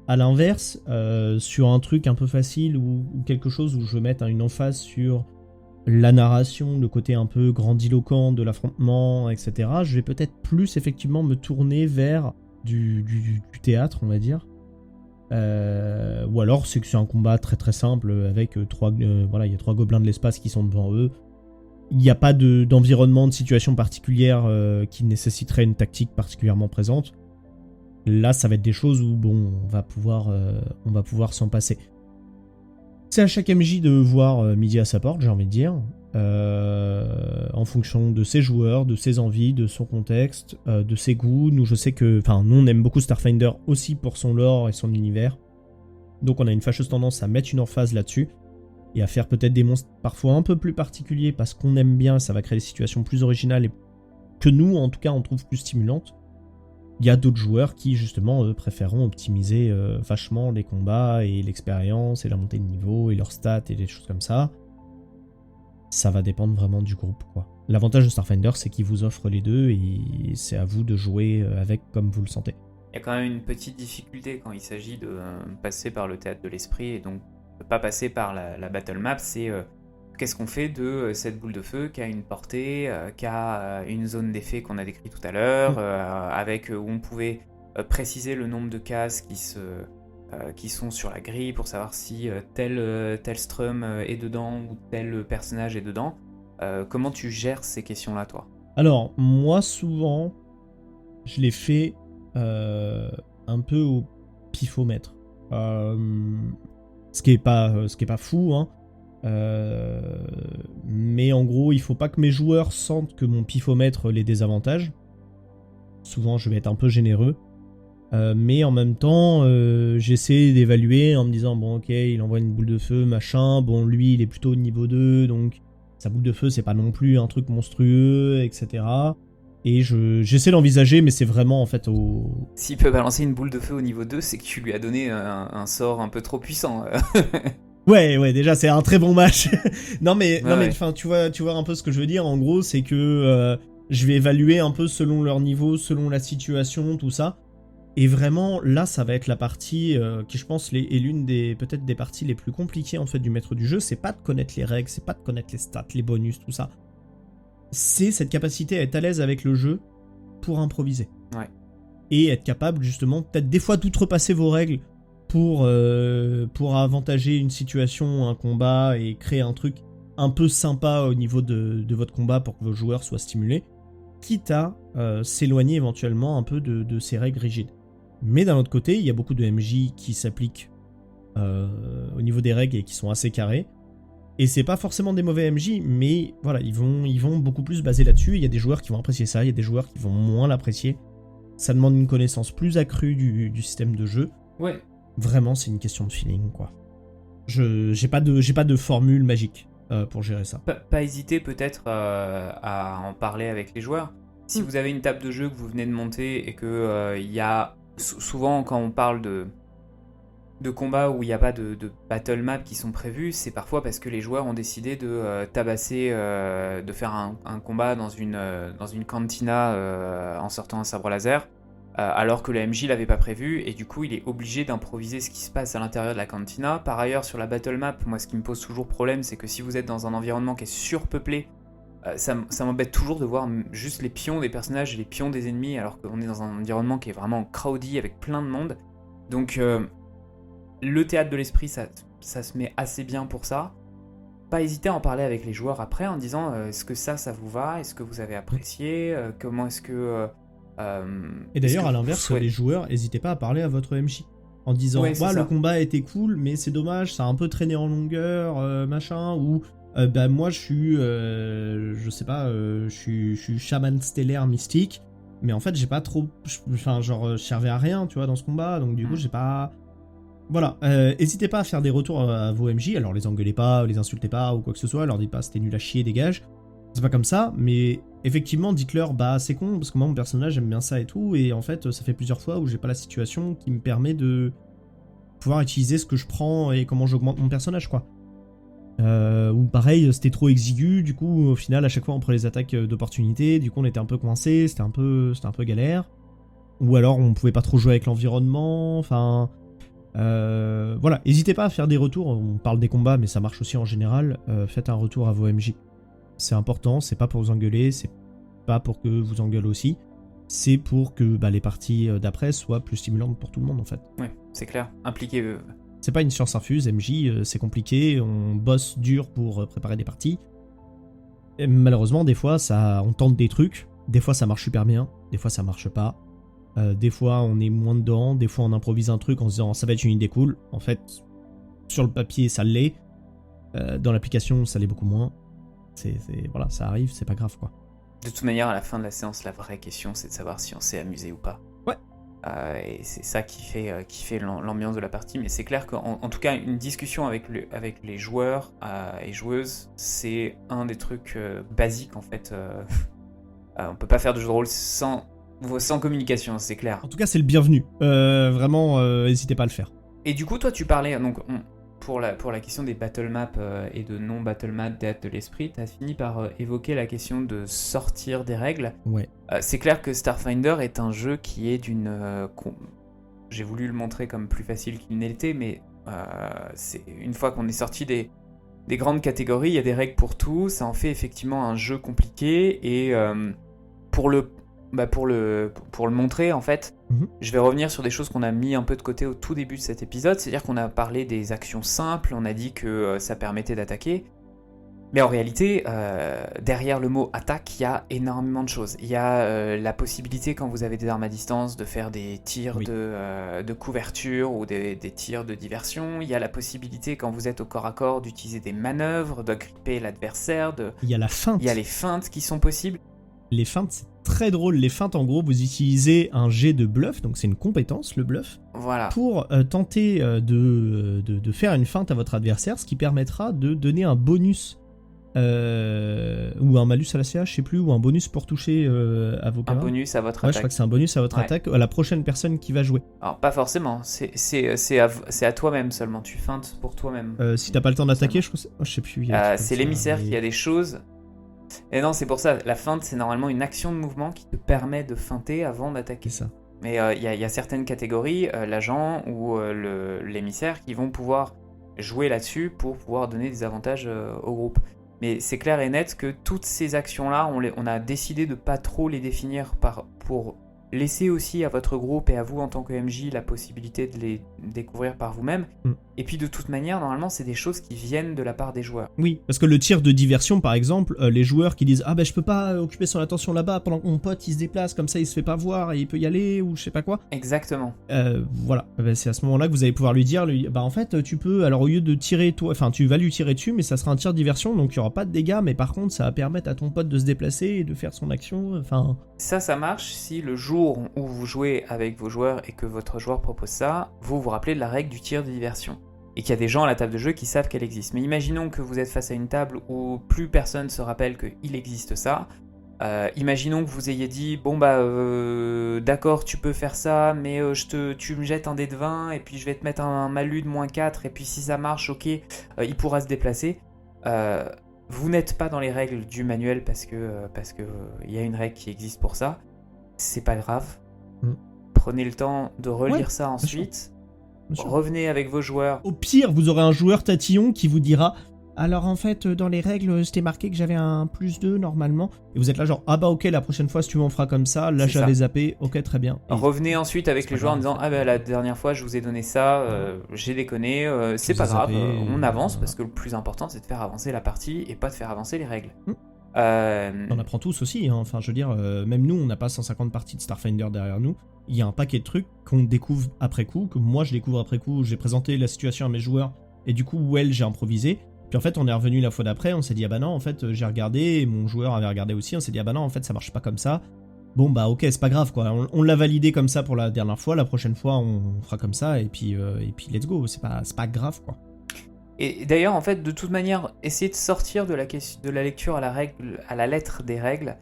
A l'inverse, sur un truc un peu facile ou quelque chose où je veux mettre une emphase sur la narration, le côté un peu grandiloquent de l'affrontement, etc., je vais peut-être plus effectivement me tourner vers du théâtre, on va dire. Ou alors c'est que c'est un combat très très simple avec il y a 3 gobelins de l'espace qui sont devant eux. Il n'y a pas d'environnement, de situation particulière qui nécessiterait une tactique particulièrement présente. Là, ça va être des choses où on va pouvoir s'en passer. C'est à chaque MJ de voir midi à sa porte, j'ai envie de dire, en fonction de ses joueurs, de ses envies, de son contexte, de ses goûts. Nous, je sais que, nous, on aime beaucoup Starfinder aussi pour son lore et son univers. Donc, on a une fâcheuse tendance à mettre une emphase là-dessus et à faire peut-être des monstres parfois un peu plus particuliers parce qu'on aime bien, ça va créer des situations plus originales et que nous, en tout cas, on trouve plus stimulantes. Il y a d'autres joueurs qui, justement, eux, préféreront optimiser vachement les combats et l'expérience et la montée de niveau et leurs stats et des choses comme ça. Ça va dépendre vraiment du groupe, quoi. L'avantage de Starfinder, c'est qu'il vous offre les deux et c'est à vous de jouer avec comme vous le sentez. Il y a quand même une petite difficulté quand il s'agit de passer par le théâtre de l'esprit et donc de pas passer par la battle map, c'est qu'est-ce qu'on fait de cette boule de feu qui a une portée, qui a une zone d'effet qu'on a décrit tout à l'heure, avec où on pouvait préciser le nombre de cases qui sont sur la grille pour savoir si tel strum est dedans ou tel personnage est dedans. Comment tu gères ces questions-là, toi ? Alors, moi, souvent, je les fais un peu au pifomètre. Ce qui est pas fou, hein. Mais en gros, il faut pas que mes joueurs sentent que mon pifomètre les désavantage. Souvent, je vais être un peu généreux. Mais en même temps, j'essaie d'évaluer en me disant, bon, ok, il envoie une boule de feu, machin. Bon, lui, il est plutôt au niveau 2, donc sa boule de feu, c'est pas non plus un truc monstrueux, etc. Et j'essaie d'envisager, mais c'est vraiment en fait au... S'il peut balancer une boule de feu au niveau 2, c'est que tu lui as donné un sort un peu trop puissant. Ouais, déjà, c'est un très bon match. non, mais tu vois un peu ce que je veux dire. En gros, c'est que je vais évaluer un peu selon leur niveau, selon la situation, tout ça. Et vraiment, là, ça va être la partie qui, je pense, est l'une des peut-être des parties les plus compliquées en fait du maître du jeu. C'est pas de connaître les règles, c'est pas de connaître les stats, les bonus, tout ça. C'est cette capacité à être à l'aise avec le jeu pour improviser. Ouais. Et être capable, justement, peut-être des fois d'outrepasser vos règles pour avantager une situation, un combat et créer un truc un peu sympa au niveau de votre combat pour que vos joueurs soient stimulés, quitte à s'éloigner éventuellement un peu de ces règles rigides. Mais d'un autre côté, il y a beaucoup de MJ qui s'appliquent au niveau des règles et qui sont assez carrés. Et c'est pas forcément des mauvais MJ, mais voilà, ils vont beaucoup plus baser là-dessus. Il y a des joueurs qui vont apprécier ça, il y a des joueurs qui vont moins l'apprécier. Ça demande une connaissance plus accrue du système de jeu. Ouais. Vraiment, c'est une question de feeling, quoi. J'ai pas de formule magique pour gérer ça. Pas hésiter peut-être à en parler avec les joueurs. Si vous avez une table de jeu que vous venez de monter et que il y a souvent quand on parle de combats où il n'y a pas de battle map qui sont prévus, c'est parfois parce que les joueurs ont décidé de tabasser, de faire un combat dans une cantina en sortant un sabre laser, alors que le MJ l'avait pas prévu, et du coup il est obligé d'improviser ce qui se passe à l'intérieur de la cantina. Par ailleurs, sur la battle map, moi ce qui me pose toujours problème, c'est que si vous êtes dans un environnement qui est surpeuplé, ça m'embête toujours de voir juste les pions des personnages et les pions des ennemis, alors qu'on est dans un environnement qui est vraiment crowdy avec plein de monde. Donc le théâtre de l'esprit, ça se met assez bien pour ça. Pas hésiter à en parler avec les joueurs après en disant est-ce que ça vous va, est-ce que vous avez apprécié, comment est-ce que... et d'ailleurs, à l'inverse, les joueurs, n'hésitez pas à parler à votre MJ en disant le combat était cool, mais c'est dommage, ça a un peu traîné en longueur, machin, ou moi je suis, je sais pas, je suis chaman stellaire mystique, mais en fait j'ai pas trop, je servais à rien, tu vois, dans ce combat, donc du coup j'ai pas... Voilà, n'hésitez pas à faire des retours à vos MJ, alors les engueulez pas, les insultez pas ou quoi que ce soit, leur dites pas c'était nul à chier, dégage, c'est pas comme ça, mais effectivement dites-leur c'est con parce que moi mon personnage aime bien ça et tout, et en fait ça fait plusieurs fois où j'ai pas la situation qui me permet de pouvoir utiliser ce que je prends et comment j'augmente mon personnage, quoi. Ou pareil, c'était trop exigu, du coup au final à chaque fois on prenait les attaques d'opportunité, du coup on était un peu coincé, c'était un peu galère, ou alors on pouvait pas trop jouer avec l'environnement, enfin... voilà, n'hésitez pas à faire des retours, on parle des combats mais ça marche aussi en général, faites un retour à vos MJ. C'est important, c'est pas pour vous engueuler, c'est pas pour que vous engueulez aussi, c'est pour que les parties d'après soient plus stimulantes pour tout le monde en fait. Ouais, c'est clair, impliquez... C'est pas une science infuse, MJ, c'est compliqué, on bosse dur pour préparer des parties. Et malheureusement, des fois, on tente des trucs, des fois ça marche super bien, des fois ça marche pas. Des fois on est moins dedans, des fois on improvise un truc en se disant ça va être une idée cool. En fait, sur le papier ça l'est, dans l'application ça l'est beaucoup moins. Voilà, ça arrive, c'est pas grave quoi. De toute manière, à la fin de la séance, la vraie question c'est de savoir si on s'est amusé ou pas. Ouais. Et c'est ça qui fait l'ambiance de la partie, mais c'est clair qu'en tout cas une discussion avec les joueurs et joueuses, c'est un des trucs basiques en fait. On peut pas faire de jeu de rôle sans communication, c'est clair. En tout cas, c'est le bienvenu. Vraiment, n'hésitez pas à le faire. Et du coup, toi, tu parlais, donc, pour la question des battle maps et de non-battle map théâtre de l'esprit, tu as fini par évoquer la question de sortir des règles. Ouais. C'est clair que Starfinder est un jeu qui est d'une... j'ai voulu le montrer comme plus facile qu'il n'était, mais c'est une fois qu'on est sorti des grandes catégories, il y a des règles pour tout, ça en fait effectivement un jeu compliqué, et pour le montrer, en fait, je vais revenir sur des choses qu'on a mis un peu de côté au tout début de cet épisode, c'est-à-dire qu'on a parlé des actions simples, on a dit que ça permettait d'attaquer, mais en réalité, derrière le mot attaque, il y a énormément de choses. Il y a la possibilité, quand vous avez des armes à distance, de faire des tirs de couverture ou des tirs de diversion. Il y a la possibilité, quand vous êtes au corps à corps, d'utiliser des manœuvres, de gripper l'adversaire. Il y a la feinte. Il y a les feintes qui sont possibles. Les feintes, c'est très drôle. Les feintes, en gros, vous utilisez un jet de bluff, donc c'est une compétence, le bluff, voilà, pour tenter de faire une feinte à votre adversaire, ce qui permettra de donner un bonus, ou un malus à la CH, je sais plus, ou un bonus pour toucher à vos camarades. Un bonus à votre attaque. Ouais, je attaque. crois que c'est un bonus à votre attaque à la prochaine personne qui va jouer. Alors, pas forcément, c'est à toi-même seulement, tu feintes pour toi-même. Si t'as pas le temps d'attaquer, je sais plus. C'est l'émissaire qui a des choses... Et non, c'est pour ça, la feinte, c'est normalement une action de mouvement qui te permet de feinter avant d'attaquer. C'est ça. Mais il y a certaines catégories, l'agent ou l'émissaire, qui vont pouvoir jouer là-dessus pour pouvoir donner des avantages au groupe. Mais c'est clair et net que toutes ces actions-là, on a décidé de pas trop les définir pour laisser aussi à votre groupe et à vous en tant que MJ la possibilité de les découvrir par vous-même. Et puis de toute manière, normalement, c'est des choses qui viennent de la part des joueurs. Oui, parce que le tir de diversion, par exemple, les joueurs qui disent « Ah ben je peux pas occuper son attention là-bas pendant que mon pote il se déplace, comme ça il se fait pas voir et il peut y aller » ou je sais pas quoi. Exactement. Voilà, c'est à ce moment-là que vous allez pouvoir lui dire « Bah en fait tu peux, alors au lieu de tirer toi, enfin tu vas lui tirer dessus mais ça sera un tir de diversion donc il y aura pas de dégâts mais par contre ça va permettre à ton pote de se déplacer et de faire son action, enfin... » Ça marche si le jour où vous jouez avec vos joueurs et que votre joueur propose ça, vous vous rappelez de la règle du tir de diversion. Et qu'il y a des gens à la table de jeu qui savent qu'elle existe. Mais imaginons que vous êtes face à une table où plus personne se rappelle qu'il existe ça. Imaginons que vous ayez dit, bon bah d'accord tu peux faire ça, mais tu me jettes un dé de 20 et puis je vais te mettre un malus de -4 et puis si ça marche, ok, il pourra se déplacer. Vous n'êtes pas dans les règles du manuel parce que y a une règle qui existe pour ça. C'est pas grave. Prenez le temps de relire ça ensuite. Revenez avec vos joueurs. Au pire, vous aurez un joueur tatillon qui vous dira « Alors en fait, dans les règles, c'était marqué que j'avais un +2 normalement. » Et vous êtes là genre « Ah bah ok, la prochaine fois, si tu m'en feras comme ça, là j'avais zappé, ok très bien. » Revenez ensuite avec les joueurs en disant « Ah bah la dernière fois, je vous ai donné ça, j'ai déconné, c'est pas grave, on avance parce que le plus important c'est de faire avancer la partie et pas de faire avancer les règles. » On apprend tous aussi, hein. Enfin je veux dire, même nous on n'a pas 150 parties de Starfinder derrière nous, il y a un paquet de trucs qu'on découvre après coup, que moi je découvre après coup, j'ai présenté la situation à mes joueurs, et du coup j'ai improvisé, puis en fait on est revenu la fois d'après, on s'est dit ah bah non en fait j'ai regardé, et mon joueur avait regardé aussi, on s'est dit ah bah non en fait ça marche pas comme ça, bon bah ok c'est pas grave quoi, on l'a validé comme ça pour la dernière fois, la prochaine fois on fera comme ça, et puis let's go, c'est pas grave quoi. Et d'ailleurs, en fait, de toute manière, essayer de sortir de la lecture à la lettre des règles,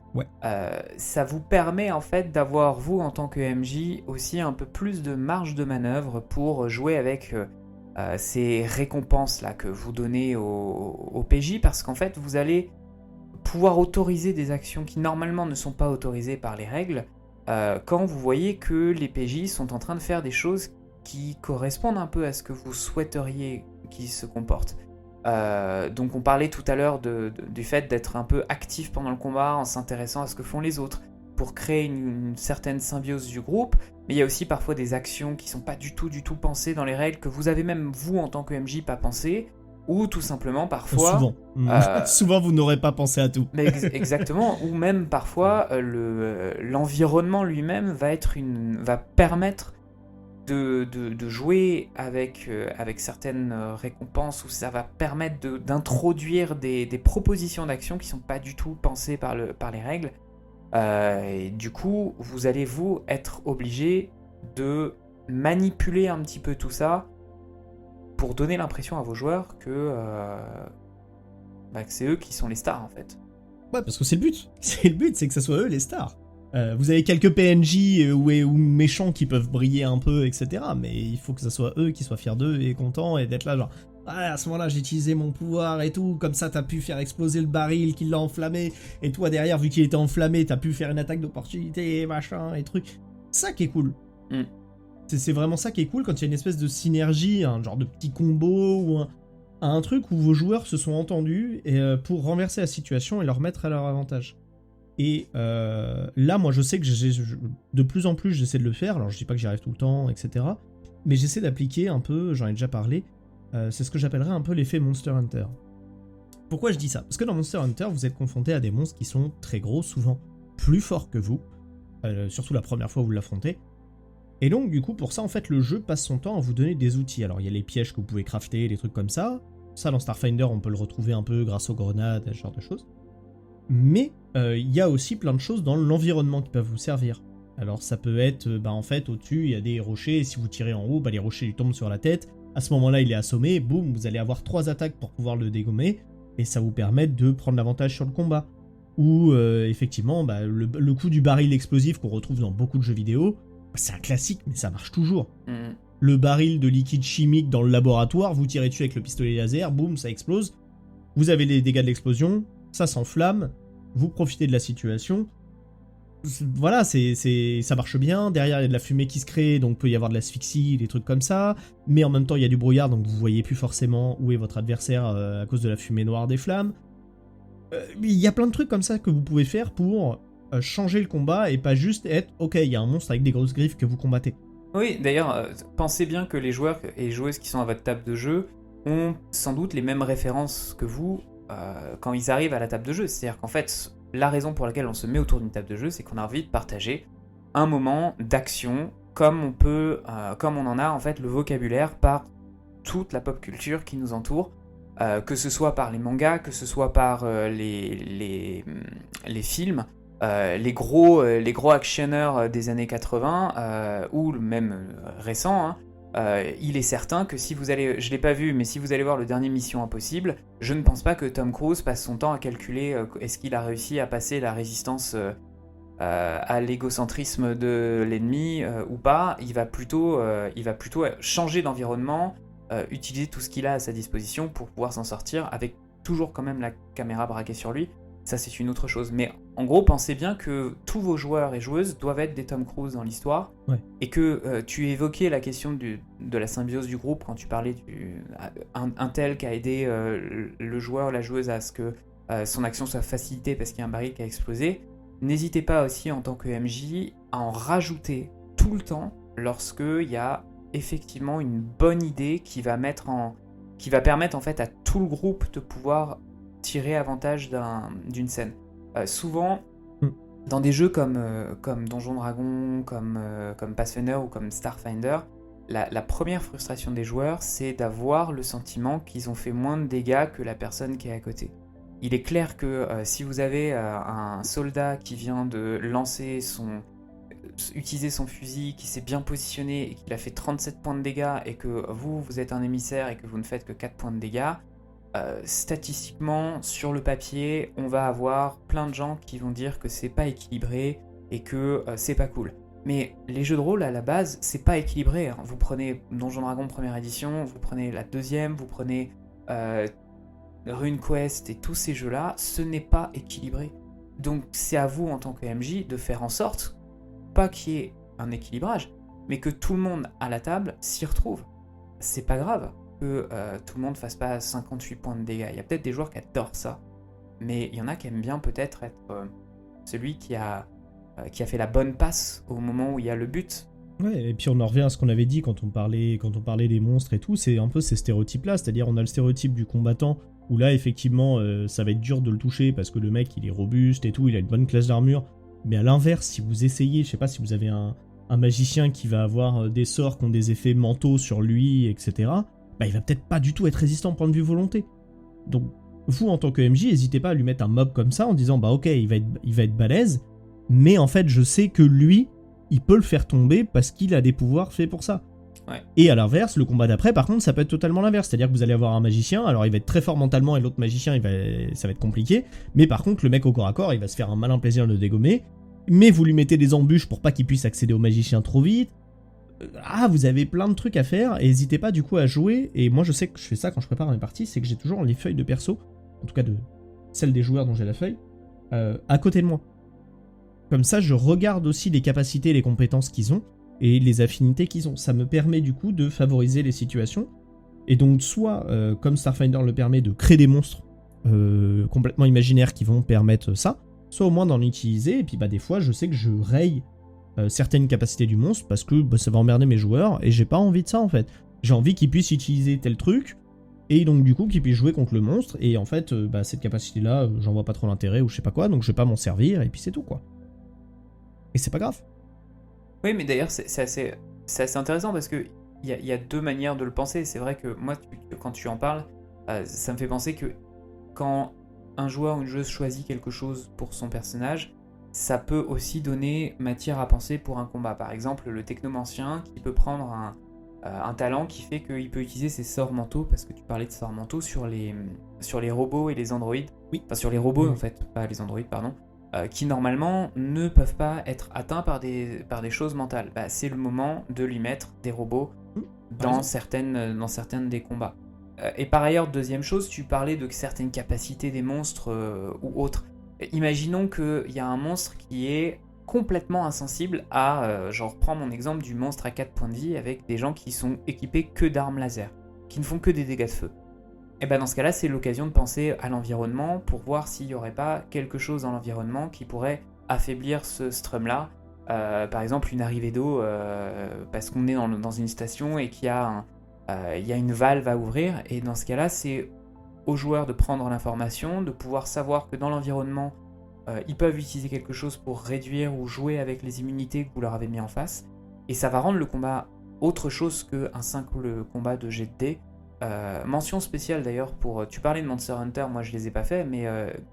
ça vous permet en fait d'avoir, vous en tant que MJ, aussi un peu plus de marge de manœuvre pour jouer avec ces récompenses-là que vous donnez au PJ, parce qu'en fait, vous allez pouvoir autoriser des actions qui normalement ne sont pas autorisées par les règles, quand vous voyez que les PJ sont en train de faire des choses qui correspondent un peu à ce que vous souhaiteriez qui se comportent. Donc on parlait tout à l'heure du fait d'être un peu actif pendant le combat en s'intéressant à ce que font les autres pour créer une certaine symbiose du groupe, mais il y a aussi parfois des actions qui sont pas du tout pensées dans les règles, que vous avez même vous en tant que MJ pas pensé, ou tout simplement parfois... Souvent vous n'aurez pas pensé à tout. Mais exactement, ou même parfois l'environnement lui-même va permettre de jouer avec certaines récompenses, où ça va permettre d'introduire des propositions d'action qui sont pas du tout pensées par les règles. Et du coup, vous allez être obligé de manipuler un petit peu tout ça pour donner l'impression à vos joueurs que c'est eux qui sont les stars en fait. Ouais, parce que c'est le but. C'est le but, c'est que ça soit eux les stars. Vous avez quelques PNJ ou méchants qui peuvent briller un peu, etc. Mais il faut que ça soit eux qui soient fiers d'eux et contents et d'être là genre ah, à ce moment-là j'ai utilisé mon pouvoir et tout, comme ça t'as pu faire exploser le baril qui l'a enflammé, et toi derrière vu qu'il était enflammé t'as pu faire une attaque d'opportunité et machin et truc. Ça qui est cool. C'est vraiment ça qui est cool quand il y a une espèce de synergie, un genre de petit combo ou un truc où vos joueurs se sont entendus pour renverser la situation et leur mettre à leur avantage. Et là, moi, je sais que de plus en plus, j'essaie de le faire. Alors, je dis pas que j'y arrive tout le temps, etc. Mais j'essaie d'appliquer un peu, j'en ai déjà parlé, c'est ce que j'appellerais un peu l'effet Monster Hunter. Pourquoi je dis ça ? Parce que dans Monster Hunter, vous êtes confronté à des monstres qui sont très gros, souvent plus forts que vous, surtout la première fois où vous l'affrontez. Et donc, du coup, pour ça, en fait, le jeu passe son temps à vous donner des outils. Alors, il y a les pièges que vous pouvez crafter, des trucs comme ça. Ça, dans Starfinder, on peut le retrouver un peu grâce aux grenades, ce genre de choses. Mais il y a aussi plein de choses dans l'environnement qui peuvent vous servir. Alors ça peut être, en fait, au-dessus, il y a des rochers, et si vous tirez en haut, les rochers lui tombent sur la tête. À ce moment-là, il est assommé, boum, vous allez avoir 3 attaques pour pouvoir le dégommer, et ça vous permet de prendre l'avantage sur le combat. Ou, effectivement, le coup du baril explosif qu'on retrouve dans beaucoup de jeux vidéo, c'est un classique, mais ça marche toujours. Le baril de liquide chimique dans le laboratoire, vous tirez dessus avec le pistolet laser, boum, ça explose. Vous avez les dégâts de l'explosion, ça s'enflamme, vous profitez de la situation, voilà, ça marche bien. Derrière, il y a de la fumée qui se crée, donc peut y avoir de l'asphyxie, des trucs comme ça. Mais en même temps, il y a du brouillard, donc vous voyez plus forcément où est votre adversaire à cause de la fumée noire des flammes. Il y a plein de trucs comme ça que vous pouvez faire pour changer le combat et pas juste être « Ok, il y a un monstre avec des grosses griffes que vous combattez ». Oui, d'ailleurs, pensez bien que les joueurs et joueuses qui sont à votre table de jeu ont sans doute les mêmes références que vous quand ils arrivent à la table de jeu. C'est-à-dire qu'en fait, la raison pour laquelle on se met autour d'une table de jeu, c'est qu'on a envie de partager un moment d'action comme on en a en fait le vocabulaire par toute la pop culture qui nous entoure, que ce soit par les mangas, que ce soit par les films, les gros actionneurs des années 80 ou même récents, hein. Il est certain que si vous allez, je l'ai pas vu, mais si vous allez voir le dernier Mission Impossible, je ne pense pas que Tom Cruise passe son temps à calculer est-ce qu'il a réussi à passer la résistance à l'égocentrisme de l'ennemi ou pas. Il va plutôt changer d'environnement, utiliser tout ce qu'il a à sa disposition pour pouvoir s'en sortir avec toujours quand même la caméra braquée sur lui. Ça, c'est une autre chose. Mais en gros, pensez bien que tous vos joueurs et joueuses doivent être des Tom Cruise dans l'histoire. Ouais. Et que tu évoquais la question de la symbiose du groupe quand tu parlais un tel qui a aidé le joueur, la joueuse à ce que son action soit facilitée parce qu'il y a un baril qui a explosé. N'hésitez pas aussi en tant que MJ à en rajouter tout le temps lorsqu'il y a effectivement une bonne idée qui va permettre en fait à tout le groupe de pouvoir tirer avantage d'une scène. Souvent, dans des jeux comme Donjon Dragon, comme Pathfinder ou comme Starfinder, la première frustration des joueurs, c'est d'avoir le sentiment qu'ils ont fait moins de dégâts que la personne qui est à côté. Il est clair que si vous avez un soldat qui vient de utiliser son fusil, qui s'est bien positionné et qu'il a fait 37 points de dégâts et que vous êtes un émissaire et que vous ne faites que 4 points de dégâts, statistiquement, sur le papier, on va avoir plein de gens qui vont dire que c'est pas équilibré et que c'est pas cool. Mais les jeux de rôle, à la base, c'est pas équilibré, hein. Vous prenez Donjon Dragon première édition, vous prenez la deuxième, vous prenez RuneQuest et tous ces jeux-là, ce n'est pas équilibré. Donc c'est à vous, en tant que MJ, de faire en sorte, pas qu'il y ait un équilibrage, mais que tout le monde à la table s'y retrouve. C'est pas grave que tout le monde fasse pas 58 points de dégâts. Il y a peut-être des joueurs qui adorent ça, mais il y en a qui aiment bien peut-être être celui qui a fait la bonne passe au moment où il y a le but. Ouais, et puis on en revient à ce qu'on avait dit quand on parlait des monstres et tout, c'est un peu ces stéréotypes-là, c'est-à-dire on a le stéréotype du combattant, où là effectivement ça va être dur de le toucher parce que le mec il est robuste et tout, il a une bonne classe d'armure, mais à l'inverse, si vous essayez, je sais pas si vous avez un magicien qui va avoir des sorts qui ont des effets mentaux sur lui, etc., bah il va peut-être pas du tout être résistant point de vue volonté. Donc vous en tant que MJ, n'hésitez pas à lui mettre un mob comme ça en disant bah ok, il va être balèze, mais en fait je sais que lui, il peut le faire tomber parce qu'il a des pouvoirs faits pour ça. Ouais. Et à l'inverse, le combat d'après, par contre, ça peut être totalement l'inverse. C'est-à-dire que vous allez avoir un magicien, alors il va être très fort mentalement et l'autre magicien, ça va être compliqué. Mais par contre, le mec au corps à corps, il va se faire un malin plaisir de le dégommer. Mais vous lui mettez des embûches pour pas qu'il puisse accéder au magicien trop vite. Vous avez plein de trucs à faire et n'hésitez pas du coup à jouer. Et moi, je sais que je fais ça quand je prépare mes parties, c'est que j'ai toujours les feuilles de perso, en tout cas de celles des joueurs dont j'ai la feuille, à côté de moi. Comme ça, je regarde aussi les capacités et les compétences qu'ils ont et les affinités qu'ils ont. Ça me permet du coup de favoriser les situations. Et donc, soit, comme Starfinder le permet, de créer des monstres complètement imaginaires qui vont permettre ça, soit au moins d'en utiliser. Et puis, des fois, je sais que je raye certaines capacités du monstre parce que ça va emmerder mes joueurs et j'ai pas envie de ça en fait. J'ai envie qu'ils puissent utiliser tel truc et donc du coup qu'ils puissent jouer contre le monstre. Et en fait, cette capacité-là, j'en vois pas trop l'intérêt ou je sais pas quoi, donc je vais pas m'en servir et puis c'est tout quoi. Et c'est pas grave. Oui, mais d'ailleurs, c'est assez intéressant parce qu'il y a deux manières de le penser. C'est vrai que moi, quand tu en parles, ça me fait penser que quand un joueur ou une joueuse choisit quelque chose pour son personnage, ça peut aussi donner matière à penser pour un combat. Par exemple, le technomancien qui peut prendre un talent qui fait qu'il peut utiliser ses sorts mentaux, parce que tu parlais de sorts mentaux sur les robots et les androïdes. Oui. Enfin, sur les robots en fait, pas les androïdes, pardon. Qui normalement ne peuvent pas être atteints par des choses mentales. C'est le moment de lui mettre des robots dans certaines des combats. Et par ailleurs, deuxième chose, tu parlais de certaines capacités des monstres ou autres. Imaginons qu'il y a un monstre qui est complètement insensibles à, je reprends mon exemple du monstre à 4 points de vie avec des gens qui sont équipés que d'armes laser, qui ne font que des dégâts de feu. Et ben dans ce cas-là, c'est l'occasion de penser à l'environnement pour voir s'il n'y aurait pas quelque chose dans l'environnement qui pourrait affaiblir ce strum-là. Par exemple, une arrivée d'eau, parce qu'on est dans une station et qu'il y a une valve à ouvrir. Et dans ce cas-là, c'est aux joueurs de prendre l'information, de pouvoir savoir que dans l'environnement, ils peuvent utiliser quelque chose pour réduire ou jouer avec les immunités que vous leur avez mis en face. Et ça va rendre le combat autre chose qu'un simple combat de jet de dés. Mention spéciale d'ailleurs pour... Tu parlais de Monster Hunter, moi je les ai pas fait, mais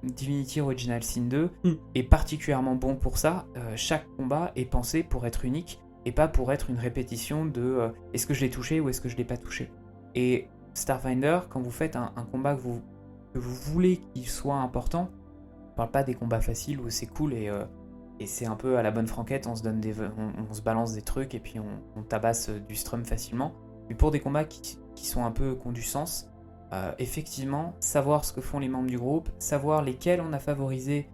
Divinity Original Sin 2 est particulièrement bon pour ça. Chaque combat est pensé pour être unique et pas pour être une répétition de est-ce que je l'ai touché ou est-ce que je l'ai pas touché. Et Starfinder, quand vous faites un combat que vous voulez qu'il soit important, on parle pas des combats faciles où c'est cool et c'est un peu à la bonne franquette, on se balance des trucs et puis on tabasse du strum facilement. Mais pour des combats qui sont un peu qui ont du sens, effectivement, savoir ce que font les membres du groupe, savoir lesquels on a favorisés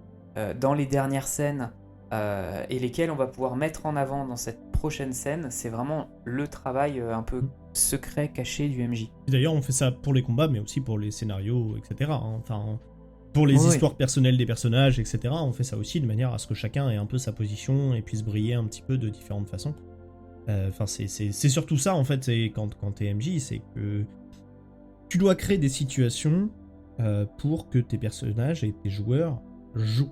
dans les dernières scènes et lesquels on va pouvoir mettre en avant dans cette prochaine scène, c'est vraiment le travail un peu secret, caché du MJ. Et d'ailleurs, on fait ça pour les combats, mais aussi pour les scénarios, etc. Enfin, pour les histoires personnelles des personnages, etc. On fait ça aussi de manière à ce que chacun ait un peu sa position et puisse briller un petit peu de différentes façons. Enfin, c'est surtout ça, en fait, quand t'es MJ, c'est que tu dois créer des situations pour que tes personnages et tes joueurs jouent.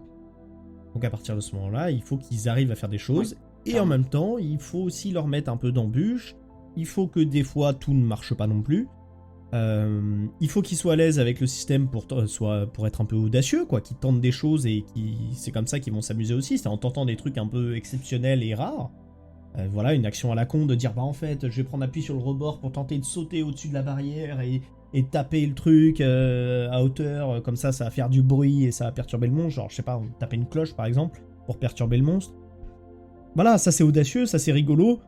Donc à partir de ce moment-là, il faut qu'ils arrivent à faire des choses, et en même temps, il faut aussi leur mettre un peu d'embûches, il faut que des fois, tout ne marche pas non plus, il faut qu'ils soient à l'aise avec le système pour être un peu audacieux, quoi, qu'ils tentent des choses, et c'est comme ça qu'ils vont s'amuser aussi, c'est en tentant des trucs un peu exceptionnels et rares. Voilà, une action à la con de dire bah en fait je vais prendre appui sur le rebord pour tenter de sauter au-dessus de la barrière et taper le truc à hauteur, comme ça va faire du bruit et ça va perturber le monstre, genre je sais pas, taper une cloche par exemple pour perturber le monstre. Voilà, ça c'est audacieux, ça c'est rigolo,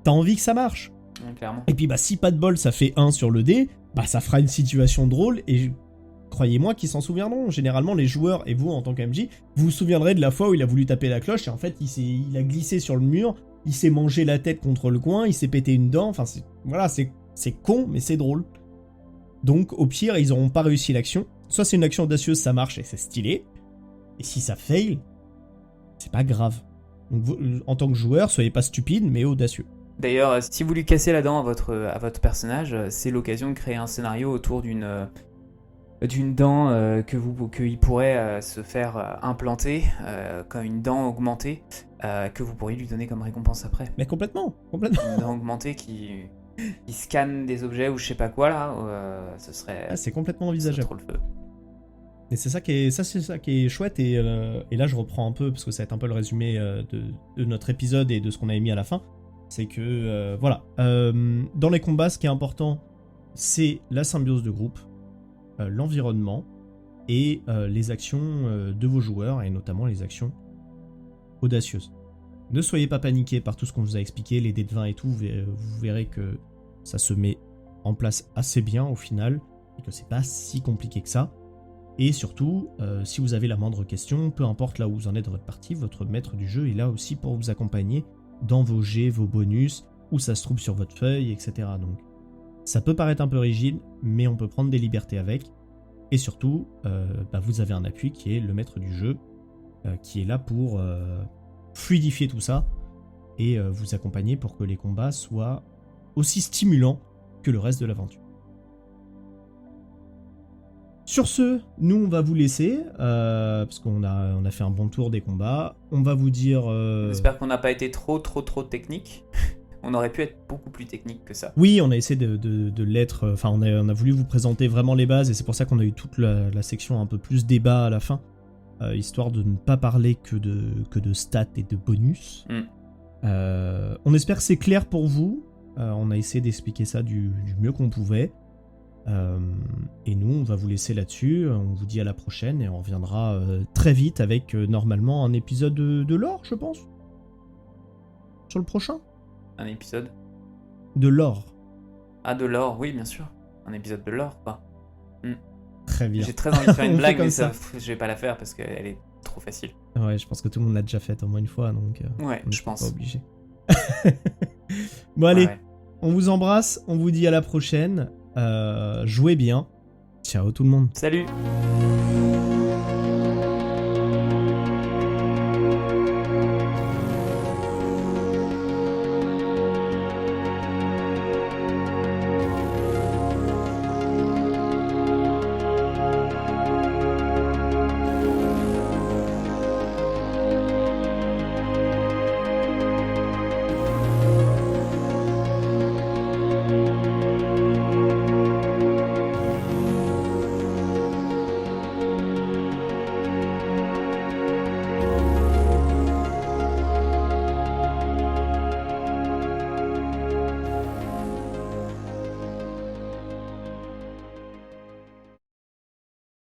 t'as envie que ça marche. Clairement. Et puis bah si pas de bol ça fait 1 sur le dé, bah ça fera une situation drôle et croyez-moi qu'ils s'en souviendront. Généralement les joueurs et vous en tant qu'MJ, vous vous souviendrez de la fois où il a voulu taper la cloche et en fait il a glissé sur le mur. Il s'est mangé la tête contre le coin, il s'est pété une dent, enfin c'est con, mais c'est drôle. Donc au pire, ils n'auront pas réussi l'action. Soit c'est une action audacieuse, ça marche et c'est stylé. Et si ça fail, c'est pas grave. Donc vous, en tant que joueur, soyez pas stupide, mais audacieux. D'ailleurs, si vous lui cassez la dent à votre personnage, c'est l'occasion de créer un scénario autour d'une dent qu'il pourrait se faire implanter, comme une dent augmentée, que vous pourriez lui donner comme récompense après. Mais complètement. Une dent augmentée qui scanne des objets ou je sais pas quoi là, ce serait... c'est complètement envisageable. Trop le feu. Et c'est ça qui est chouette, et là je reprends un peu, parce que ça va être un peu le résumé de notre épisode et de ce qu'on avait mis à la fin, c'est que, voilà, dans les combats, ce qui est important, c'est la symbiose de groupe, l'environnement, et les actions de vos joueurs, et notamment les actions audacieuses. Ne soyez pas paniqués par tout ce qu'on vous a expliqué, les dés de 20 et tout, vous verrez que ça se met en place assez bien au final, et que c'est pas si compliqué que ça. Et surtout, si vous avez la moindre question, peu importe là où vous en êtes de votre partie, votre maître du jeu est là aussi pour vous accompagner dans vos jets, vos bonus, où ça se trouve sur votre feuille, etc. Donc, ça peut paraître un peu rigide, mais on peut prendre des libertés avec. Et surtout, vous avez un appui qui est le maître du jeu, qui est là pour fluidifier tout ça et vous accompagner pour que les combats soient aussi stimulants que le reste de l'aventure. Sur ce, nous on va vous laisser, parce qu'on a fait un bon tour des combats. On va vous dire... J'espère qu'on n'a pas été trop technique. On aurait pu être beaucoup plus technique que ça. Oui, on a essayé de l'être, enfin on a voulu vous présenter vraiment les bases, et c'est pour ça qu'on a eu toute la section un peu plus débat à la fin, histoire de ne pas parler que de stats et de bonus. On espère que c'est clair pour vous, on a essayé d'expliquer ça du mieux qu'on pouvait. Et nous on va vous laisser là-dessus, on vous dit à la prochaine et on reviendra très vite avec normalement un épisode de lore, je pense, sur le prochain. Un épisode de lore. Ah, de lore, oui bien sûr, un épisode de lore quoi. Très bien. J'ai très envie de faire une blague mais ça, je vais pas la faire parce qu'elle est trop facile. Ouais, je pense que tout le monde l'a déjà fait au moins une fois, donc Ouais, on je n'est pense. pas obligé. Bon allez, Ouais. on vous embrasse, on vous dit à la prochaine. Jouez bien. Ciao tout le monde. Salut!